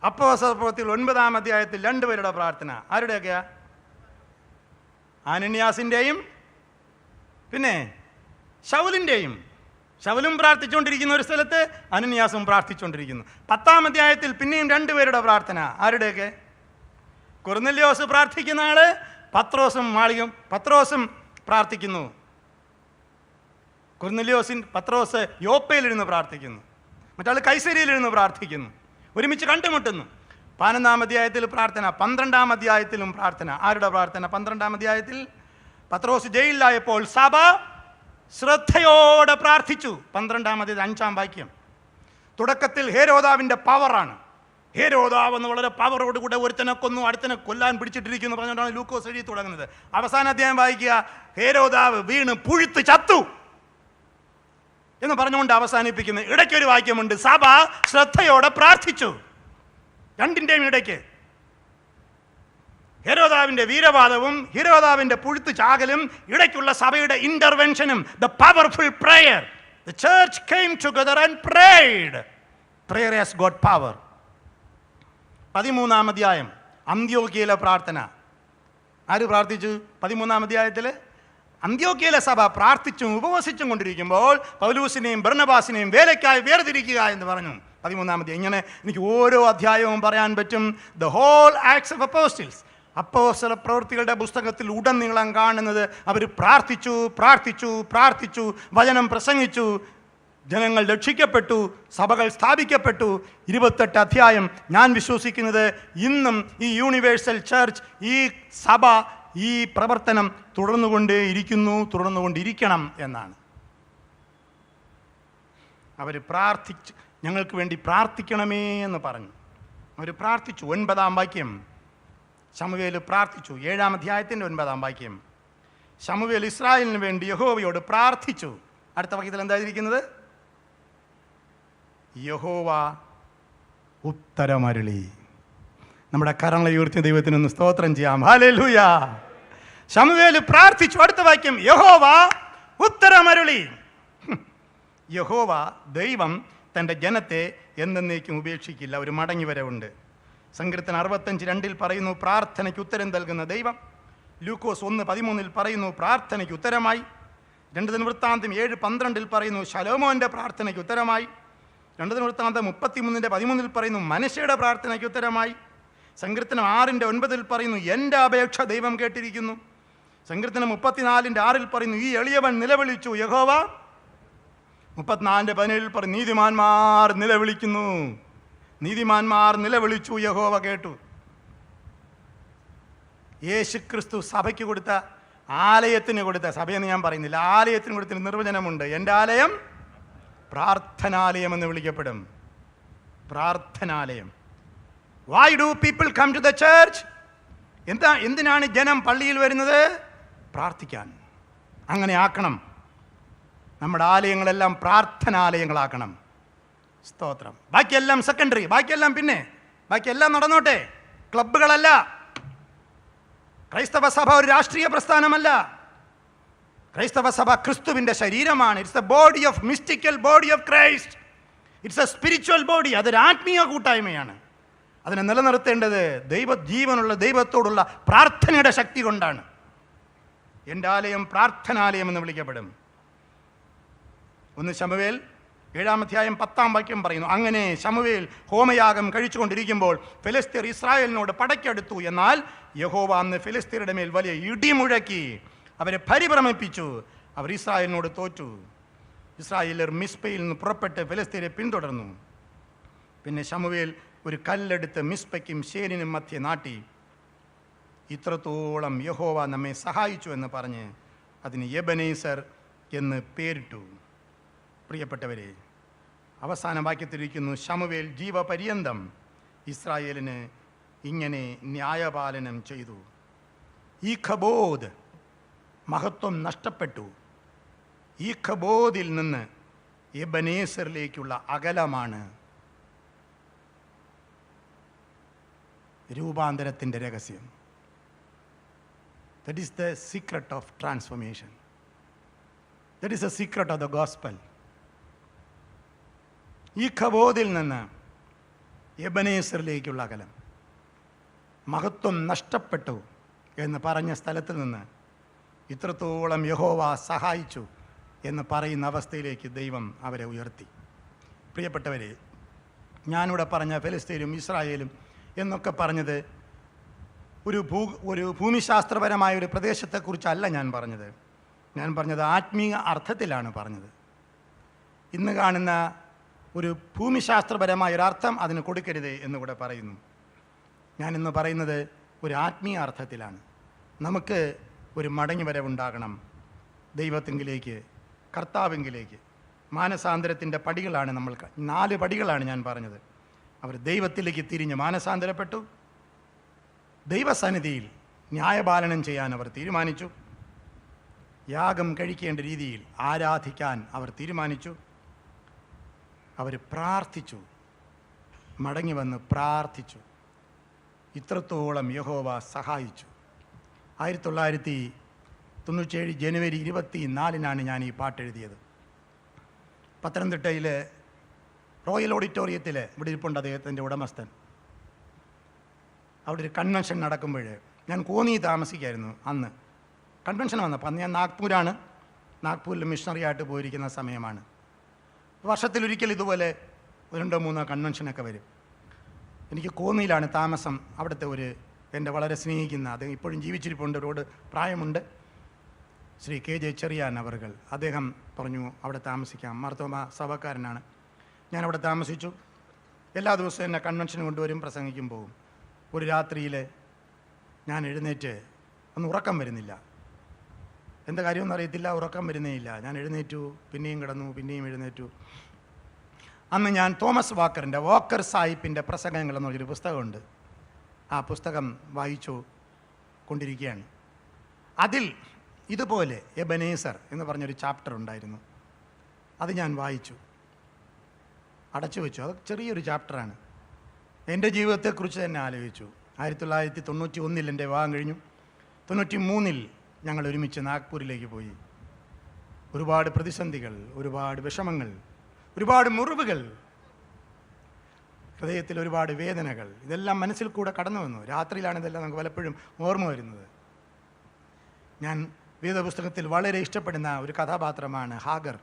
അപ്പോസ്തലപ്രവൃത്തിയിൽ 9-ാം അധ്യായത്തിൽ 2 പേരുടെ പ്രാർത്ഥന. ആരുടെയൊക്കെയാ? അനന്യാസിൻ്റെയും പിന്നെ ശൗലിൻ്റെയും. ശൗലും പ്രാർത്ഥിച്ചുകൊണ്ടിരിക്കുന്ന ഒരു സ്ഥലത്ത് അനന്യാസും പ്രാർത്ഥിച്ചുകൊണ്ടിരിക്കുന്നു. 10-ാം അധ്യായത്തിൽ പിന്നെയും 2 പേരുടെ പ്രാർത്ഥന. ആരുടെയൊക്കെ? കൊർന്നല്യോസ് പ്രാർത്ഥിക്കുന്ന ആള്, പത്രോസും പ്രാർത്ഥിക്കുന്നു. പത്രോസ് യോപ്പയിലിരുന്ന് പ്രാർത്ഥിക്കുന്നു. മറ്റാൾ കൈസരിയിലിരുന്ന് പ്രാർത്ഥിക്കുന്നു. ഒരുമിച്ച് കണ്ടുമുട്ടുന്നു. 11-ാം അധ്യായത്തിൽ പ്രാർത്ഥന. 12-ാം അധ്യായത്തിലും പ്രാർത്ഥന. ആരുടെ പ്രാർത്ഥന? 12-ാം അധ്യായത്തിൽ പത്രോസ് ജയിലിലായപ്പോൾ സഭ ശ്രദ്ധയോടെ പ്രാർത്ഥിച്ചു. 12-ാം അധ്യായം 5-ാം വാക്യം. തുടക്കത്തിൽ ഹേരോദാവിൻ്റെ പവറാണ്. ഹേരോദാവ് എന്ന് വളരെ പവറോടുകൂടെ ഒരുത്തനെ കൊന്നു, അടുത്തനെ കൊല്ലാൻ പിടിച്ചിട്ടിരിക്കുന്നു പറഞ്ഞുകൊണ്ടാണ് ലൂക്കോസ് എഴുതി തുടങ്ങുന്നത്. അവസാന അധ്യായം വായിക്കുക. ഹേരോദാവ് വീണ് പുഴുത്ത് ചത്തു എന്ന് പറഞ്ഞുകൊണ്ട് അവസാനിപ്പിക്കുന്നത്. ഇടയ്ക്കൊരു വാക്യമുണ്ട്, സഭ ശ്രദ്ധയോടെ പ്രാർത്ഥിച്ചു. 2-ന്റെയും ഇടയ്ക്ക് ഹെരോദാവിന്റെ വീരവാദവും ഹെരോദാവിന്റെ പുഴുത്തു ചാകലും ഇടയ്ക്കുള്ള സഭയുടെ ഇന്റർവെൻഷനും. The powerful prayer. The church came together and prayed. Prayer has got power. 13-ാം അധ്യായം അന്ത്യോക്യയിലെ പ്രാർത്ഥന. ആര് പ്രാർത്ഥിച്ചു? 13-ാം അധ്യായത്തിൽ അന്ത്യോക്യയിലെ സഭ പ്രാർത്ഥിച്ചും ഉപവസിച്ചും കൊണ്ടിരിക്കുമ്പോൾ പൗലൂസിനെയും ബർന്നബാസിനെയും വേലയ്ക്കായി വേർതിരിക്കുക എന്ന് പറഞ്ഞു. 13-ാം അധ്യായം. ഇങ്ങനെ എനിക്ക് ഓരോ അധ്യായവും പറയാൻ പറ്റും. The whole Acts of Apostles, അപ്പോസ്തല പ്രവൃത്തികളുടെ പുസ്തകത്തിൽ ഉടനീളം കാണുന്നത് അവർ പ്രാർത്ഥിച്ചു, വചനം പ്രസംഗിച്ചു, ജനങ്ങൾ രക്ഷിക്കപ്പെട്ടു, സഭകൾ സ്ഥാപിക്കപ്പെട്ടു. 28 അധ്യായം ഞാൻ വിശ്വസിക്കുന്നത് ഇന്നും ഈ യൂണിവേഴ്സൽ ചർച്ച്, ഈ സഭ, ഈ പ്രവർത്തനം തുടർന്നുകൊണ്ടിരിക്കണം എന്നാണ്. അവർ പ്രാർത്ഥിച്ചു, ഞങ്ങൾക്ക് വേണ്ടി പ്രാർത്ഥിക്കണമേ എന്ന് പറഞ്ഞു. അവർ പ്രാർത്ഥിച്ചു. 9-ാം വാക്യം ശമൂവേൽ പ്രാർത്ഥിച്ചു. 7-ാം അധ്യായത്തിൻ്റെ 9-ാം വാക്യം. ശമൂവേൽ ഇസ്രായേലിന് വേണ്ടി യഹോവയോട് പ്രാർത്ഥിച്ചു. അടുത്ത വാക്യത്തിൽ എന്തായിരിക്കുന്നത്? യഹോവ ഉത്തരമരുളി. നമ്മുടെ കരങ്ങളെ ഉയർത്തിയ ദൈവത്തിനൊന്ന് സ്തോത്രം ചെയ്യാം. ഹല്ലേലൂയ. ശമൂവേൽ പ്രാർത്ഥിച്ചു. അടുത്ത വാക്യം, യഹോവ ഉത്തരമരുളി. യഹോവ ദൈവം തൻ്റെ ജനത്തെ എന്നേക്കും ഉപേക്ഷിക്കില്ല. ഒരു മടങ്ങി വരവുണ്ട്. സങ്കീർത്തനം 65:2 പറയുന്നു പ്രാർത്ഥനയ്ക്ക് ഉത്തരം നൽകുന്ന ദൈവം. ലൂക്കോസ് 1:13 പറയുന്നു പ്രാർത്ഥനയ്ക്ക് ഉത്തരമായി. 2 ദിനവൃത്താന്തം 7:12 പറയുന്നു ശലോമോൻ്റെ പ്രാർത്ഥനയ്ക്ക് ഉത്തരമായി. 2 ദിനവൃത്താന്തം 33:13 പറയുന്നു മനശ്ശയുടെ പ്രാർത്ഥനയ്ക്ക് ഉത്തരമായി. സങ്കീർത്തനം 6:9 പറയുന്നു എൻ്റെ അപേക്ഷ ദൈവം കേട്ടിരിക്കുന്നു. സങ്കീർത്തനം 34:6 പറയുന്നു ഈ എളിയവൻ നിലവിളിച്ചു യഹോവ. 34:17 പറയും നീതിമാന്മാർ നിലവിളിക്കുന്നു, നീതിമാന്മാർ നിലവിളിച്ചു യഹോവ കേട്ടു. യേശു ക്രിസ്തു സഭയ്ക്ക് കൊടുത്ത, ആലയത്തിന് കൊടുത്ത, സഭയെന്ന് ഞാൻ പറയുന്നില്ല, ആലയത്തിന് കൊടുത്ത നിർവചനമുണ്ട്. എൻ്റെ ആലയം പ്രാർത്ഥനാലയം എന്ന് വിളിക്കപ്പെടും. പ്രാർത്ഥനാലയം. Why do people come to the church? എന്തിനാണ് ജനം പള്ളിയിൽ വരുന്നത്? പ്രാർത്ഥിക്കാൻ. അങ്ങനെ ആക്കണം. നമ്മുടെ ആലയങ്ങളെല്ലാം പ്രാർത്ഥനാലയങ്ങളാക്കണം. സ്തോത്രം. ബാക്കിയെല്ലാം സെക്കൻഡറി, ബാക്കിയെല്ലാം പിന്നെ, ബാക്കിയെല്ലാം നടന്നോട്ടെ. ക്ലബ്ബുകളല്ല. ക്രൈസ്തവ സഭ ഒരു രാഷ്ട്രീയ പ്രസ്ഥാനമല്ല. ക്രൈസ്തവ സഭ ക്രിസ്തുവിൻ്റെ ശരീരമാണ്. It's A body of mystical body of Christ. It's A spiritual body. അതൊരു ആത്മീയ കൂട്ടായ്മയാണ്. അതിനെ നിലനിർത്തേണ്ടത് ജീവനുള്ള ദൈവത്തോടുള്ള പ്രാർത്ഥനയുടെ ശക്തി കൊണ്ടാണ്. എൻ്റെ ആലയം പ്രാർത്ഥനാലയം എന്ന് വിളിക്കപ്പെടും. 1 ശമൂവേൽ 7:10 പറയുന്നു അങ്ങനെ ശമൂവേൽ ഹോമയാഗം കഴിച്ചുകൊണ്ടിരിക്കുമ്പോൾ ഫെലിസ്ത്യർ ഇസ്രായേലിനോട് പടയ്ക്കടുത്തു. എന്നാൽ യഹോവ അന്ന് ഫെലിസ്ത്യരുടെ മേൽ വലിയ ഇടിമുഴക്കി അവരെ പരിഭ്രമിപ്പിച്ചു. അവർ ഇസ്രായേലിനോട് തോറ്റു. ഇസ്രായേലർ മിസ്പയിൽ നിന്ന് പുറപ്പെട്ട് ഫെലിസ്ത്യരെ പിന്തുടർന്നു. പിന്നെ ശമൂവേൽ ഒരു കല്ലെടുത്ത് മിസ്പയ്ക്കും ശേനിനും മധ്യേ നാട്ടി. ഇത്രത്തോളം യഹോവ നമ്മെ സഹായിച്ചു എന്ന് പറഞ്ഞ് അതിന് എബനേസർ എന്ന് പേരിട്ടു. പ്രിയപ്പെട്ടവരെ, അവസാന വാക്യത്തിലിരിക്കുന്നു ശമൂവേൽ ജീവപര്യന്തം ഇസ്രായേലിന് ഇങ്ങനെ ന്യായപാലനം ചെയ്തു. ഈ ഖബോദ് മഹത്വം നഷ്ടപ്പെട്ടു. ഈ ഖബോദിൽ നിന്ന് എബനേസറിലേക്കുള്ള അകലമാണ് രൂപാന്തരത്തിൻ്റെ രഹസ്യം. That is the secret of transformation. That is the secret of the gospel. ഈ ഖബോദിൽ നിന്ന് എബനേസറിലേക്കുള്ള അകലം, മഹത്വം നഷ്ടപ്പെട്ടു എന്ന് പറഞ്ഞ സ്ഥലത്ത് നിന്ന് ഇത്രത്തോളം യഹോവ സഹായിച്ചു എന്ന് പറയുന്ന അവസ്ഥയിലേക്ക് ദൈവം അവരെ ഉയർത്തി. പ്രിയപ്പെട്ടവരെ, ഞാനിവിടെ പറഞ്ഞ ഫെലിസ്തീനും ഇസ്രായേലും എന്നൊക്കെ പറഞ്ഞത് ഒരു ഭൂമിശാസ്ത്രപരമായ ഒരു പ്രദേശത്തെക്കുറിച്ചല്ല ഞാൻ പറഞ്ഞത് ആത്മീയ അർത്ഥത്തിലാണ് പറഞ്ഞത്. ഇന്ന് കാണുന്ന ഒരു ഭൂമിശാസ്ത്രപരമായ ഒരർത്ഥം അതിന് കൊടുക്കരുത് എന്നുകൂടെ പറയുന്നു. ഞാനിന്ന് പറയുന്നത് ഒരു ആത്മീയ അർത്ഥത്തിലാണ്. നമുക്ക് ഒരു മടങ്ങിവരവുണ്ടാകണം ദൈവത്തെങ്കിലേക്ക്, കർത്താവെങ്കിലേക്ക്. മാനസാന്തരത്തിൻ്റെ പടികളാണ് 4 പടികളാണ് ഞാൻ പറഞ്ഞത്. അവർ ദൈവത്തിലേക്ക് തിരിഞ്ഞ് മാനസാന്തരപ്പെട്ടു. ദൈവസന്നിധിയിൽ ന്യായപാലനം ചെയ്യാൻ അവർ തീരുമാനിച്ചു. യാഗം കഴിക്കേണ്ട രീതിയിൽ ആരാധിക്കാൻ അവർ തീരുമാനിച്ചു. അവർ പ്രാർത്ഥിച്ചു, മടങ്ങി വന്ന് പ്രാർത്ഥിച്ചു. ഇത്രത്തോളം യഹോവ സഹായിച്ചു. 1997 ജനുവരി 24 ഞാൻ ഈ പാട്ടെഴുതിയത്. പത്തനംതിട്ടയിലെ റോയൽ ഓഡിറ്റോറിയത്തിൽ ഇവിടെ ഇരിപ്പുണ്ട് അദ്ദേഹത്തിൻ്റെ ഉടമസ്ഥൻ. അവിടെ ഒരു കൺവെൻഷൻ നടക്കുമ്പോൾ ഞാൻ കോന്നി താമസിക്കായിരുന്നു. അന്ന് കൺവെൻഷൻ വന്നപ്പോൾ അന്ന് ഞാൻ നാഗ്പൂരിൽ മിഷണറി ആയിട്ട് പോയിരിക്കുന്ന സമയമാണ്. വർഷത്തിലൊരിക്കൽ ഇതുപോലെ 2-3 കൺവെൻഷനൊക്കെ വരും. എനിക്ക് കോന്നിയിലാണ് താമസം. അവിടുത്തെ എൻ്റെ വളരെ സ്നേഹിക്കുന്ന, അദ്ദേഹം ഇപ്പോഴും ജീവിച്ചിരിപ്പുണ്ട്, ഒരുപാട് പ്രായമുണ്ട്, ശ്രീ KJ ചെറിയാൻ അവർകൾ. അദ്ദേഹം പറഞ്ഞു അവിടെ താമസിക്കാം. മാർത്തോമ സഭക്കാരനാണ്. ഞാനവിടെ താമസിച്ചു. എല്ലാ ദിവസവും എന്നെ കൺവെൻഷന് കൊണ്ടുവരും, പ്രസംഗിക്കും, പോകും. ഒരു രാത്രിയിൽ ഞാൻ എഴുന്നേറ്റ് ഒന്നും ഉറക്കം വരുന്നില്ല. എന്താ കാര്യമൊന്നും അറിയത്തില്ല, ഉറക്കം വരുന്നേ ഇല്ല. ഞാൻ എഴുന്നേറ്റു, പിന്നെയും കിടന്നു, പിന്നെയും എഴുന്നേറ്റു. അന്ന് ഞാൻ തോമസ് വാക്കറിൻ്റെ വാക്കർ സാഹിബിൻ്റെ പ്രസംഗങ്ങൾ എന്ന് പറഞ്ഞൊരു പുസ്തകമുണ്ട്. ആ പുസ്തകം വായിച്ചു കൊണ്ടിരിക്കുകയാണ്. അതിൽ ഇതുപോലെ എബനേസർ എന്ന് പറഞ്ഞൊരു ചാപ്റ്റർ ഉണ്ടായിരുന്നു. അത് ഞാൻ വായിച്ചു, അടച്ചു വെച്ചു. അത് ചെറിയൊരു ചാപ്റ്ററാണ്. എൻ്റെ ജീവിതത്തെക്കുറിച്ച് തന്നെ ആലോചിച്ചു. 1991 എൻ്റെ വിവാഹം കഴിഞ്ഞു. 93 ഞങ്ങൾ ഒരുമിച്ച് നാഗ്പൂരിലേക്ക് പോയി. ഒരുപാട് പ്രതിസന്ധികൾ, ഒരുപാട് വിഷമങ്ങൾ, ഒരുപാട് മുറിവുകൾ, ഹൃദയത്തിൽ ഒരുപാട് വേദനകൾ, ഇതെല്ലാം മനസ്സിൽ കൂടെ കടന്നു വന്നു. രാത്രിയിലാണ് ഇതെല്ലാം നമുക്ക് പലപ്പോഴും ഓർമ്മ വരുന്നത്. ഞാൻ വേദപുസ്തകത്തിൽ വളരെ ഇഷ്ടപ്പെടുന്ന ഒരു കഥാപാത്രമാണ് ഹാഗർ.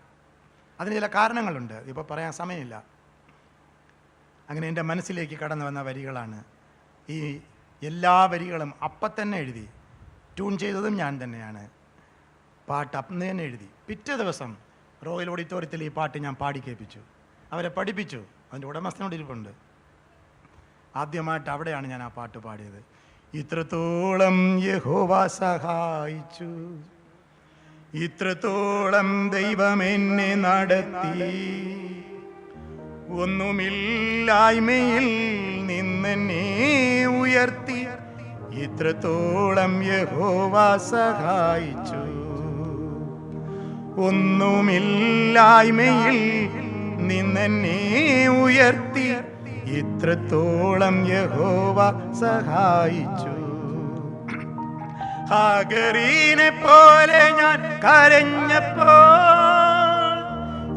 അതിന് ചില കാരണങ്ങളുണ്ട്, ഇപ്പോൾ പറയാൻ സമയമില്ല. അങ്ങനെ എൻ്റെ മനസ്സിലേക്ക് കടന്നു വന്ന വരികളാണ് ഈ എല്ലാ വരികളും. അപ്പം തന്നെ എഴുതി, ട്യൂൺ ചെയ്തതും ഞാൻ തന്നെയാണ്. പാട്ട് അപ്പം തന്നെ എഴുതി. പിറ്റേ ദിവസം റോയൽ ഓഡിറ്റോറിയത്തിൽ ഈ പാട്ട് ഞാൻ പാടി കേൾപ്പിച്ചു. അവരെ പഠിപ്പിച്ചു. അതിൻ്റെ ഉടമസ്ഥനോട് ഇരിപ്പുണ്ട്. ആദ്യമായിട്ട് അവിടെയാണ് ഞാൻ ആ പാട്ട് പാടിയത്. ഇത്രത്തോളം യഹോവ സഹായിച്ചു, ഇത്രത്തോളം ദൈവം എന്നെ നടത്തി, ഒന്നുമില്ലായ്മയിൽ നിന്നെന്നെ ഉയർത്തി, ഇത്രത്തോളം യഹോവ സഹായിച്ചു, ഒന്നുമില്ലായ്മയിൽ നിന്നെന്നെ ഉയർത്തി, ഇത്രത്തോളം യഹോവ സഹായിച്ചു. ഹാഗറിനെ പോലെ ഞാൻ കരഞ്ഞപ്പോൾ,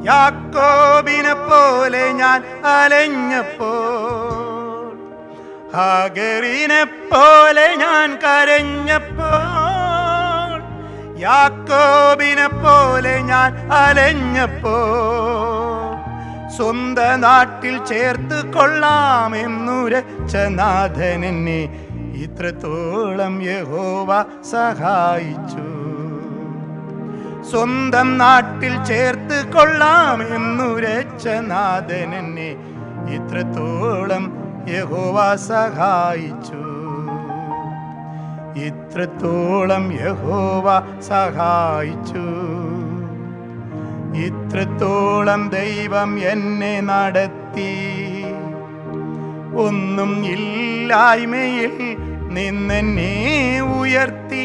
യാക്കോബിനെ പോലെ ഞാൻ അലഞ്ഞപ്പോൾ, ഹാഗറിനെ പോലെ ഞാൻ കരഞ്ഞപ്പോൾ, യാക്കോബിനെ പോലെ ഞാൻ അലഞ്ഞപ്പോൾ, സ്വന്ത നാട്ടിൽ ചേർത്ത് കൊള്ളാമെന്നുരച്ച നാഥൻ എന്നെ ഇത്രത്തോളം യഹോവ സഹായിച്ചു. സ്വന്തം നാട്ടിൽ ചേർത്ത് കൊള്ളാമെന്നുരച്ച നാഥൻ എന്നെ ഇത്രത്തോളം യഹോവ സഹായിച്ചു, ഇത്രത്തോളം യഹോവ സഹായിച്ചു, ഇത്രത്തോളം ദൈവം എന്നെ നടത്തി, ഒന്നും ഇല്ലായ്മയിൽ നിന്നെന്നെ ഉയർത്തി,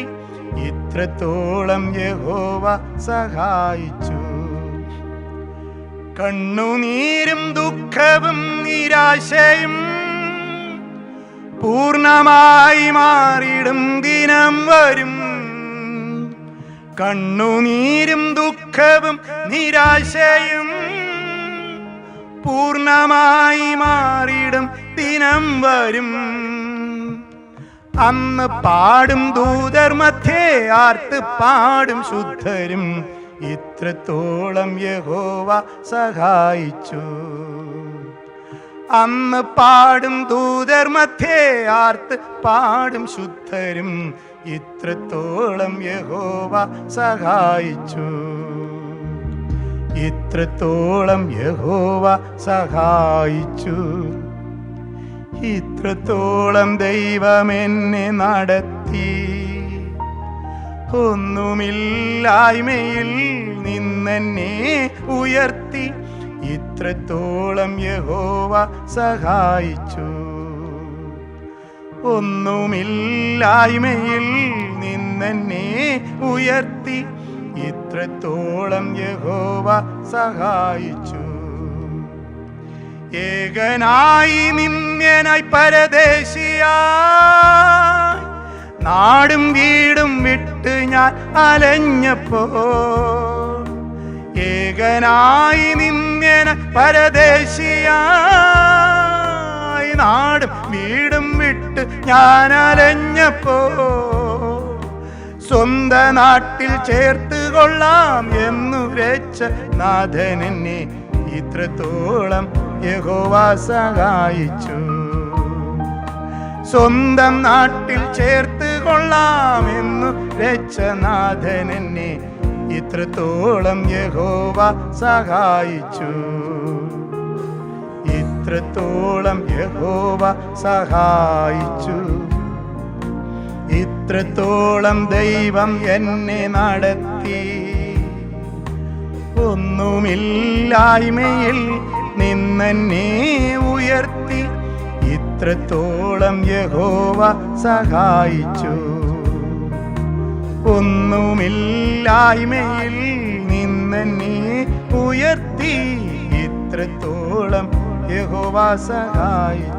ഇത്രത്തോളം യഹോവ സഹായിച്ചു. കണ്ണുനീരും ദുഃഖവും നിരാശയും പൂർണ്ണമായി മാറിടും ദിനം വരും. കണ്ണുനീരും ദുഃഖവും നിരാശയും പൂർണ്ണമായി മാറിടും ദിനം വരും. അന്ന് പാടും ദൂതർ മധ്യേ ആർത്ത് പാടും ശുദ്ധരും, ഇത്രത്തോളം യഹോവ സഹായിച്ചു. അന്ന് പാടും ദൂതർ മധ്യേ ആർത്ത് പാടും ശുദ്ധരും, ഇത്രത്തോളം യഹോവ സഹായിച്ചു, ഇത്രത്തോളം യഹോവ സഹായിച്ചു, ഇത്രത്തോളം ദൈവം എന്നെ നടത്തി, ഒന്നുമില്ലായ്മയിൽ നിന്നെന്നെ ഉയർത്തി, ഇത്രത്തോളം യഹോവ സഹായിച്ചു, ഒന്നുമില്ലായ്മയിൽ നിന്നെന്നെ ഉയർത്തി, ഇത്രത്തോളം യഹോവ സഹായിച്ചു. ഏകനായി നിന്ദ്യനായി പരദേശിയായി നാടും വീടും വിട്ട് ഞാൻ അലഞ്ഞപ്പോൾ, ഏകനായി നിന്ദ്യനായി പരദേശിയായി നാടും വീടും വിട്ട് ഞാൻ അലഞ്ഞപ്പോൾ, സ്വന്ത നാട്ടിൽ ചേർത്ത് കൊള്ളാം എന്നുരച്ച നാഥൻ എന്നെ ഇത്രത്തോളം യഹോവ സഹായിച്ചു. സ്വന്തം നാട്ടിൽ ചേർത്ത് കൊള്ളാമെന്നു രക്ഷനാഥൻ എന്നെ ഇത്രത്തോളം യഹോവ സഹായിച്ചു, ഇത്രത്തോളം യഹോവ സഹായിച്ചു, ഇത്രത്തോളം ദൈവം എന്നെ നടത്തി, ഒന്നുമില്ലായ്മയിൽ നിന്നെന്നെ ഉയർത്തി, ഇത്രത്തോളം യഹോവ സഹായിച്ചു, ഒന്നുമില്ലായ്മയിൽ നിന്നെന്നെ ഉയർത്തി, ഇത്രത്തോളം യഹോവ സഹായിച്ചു.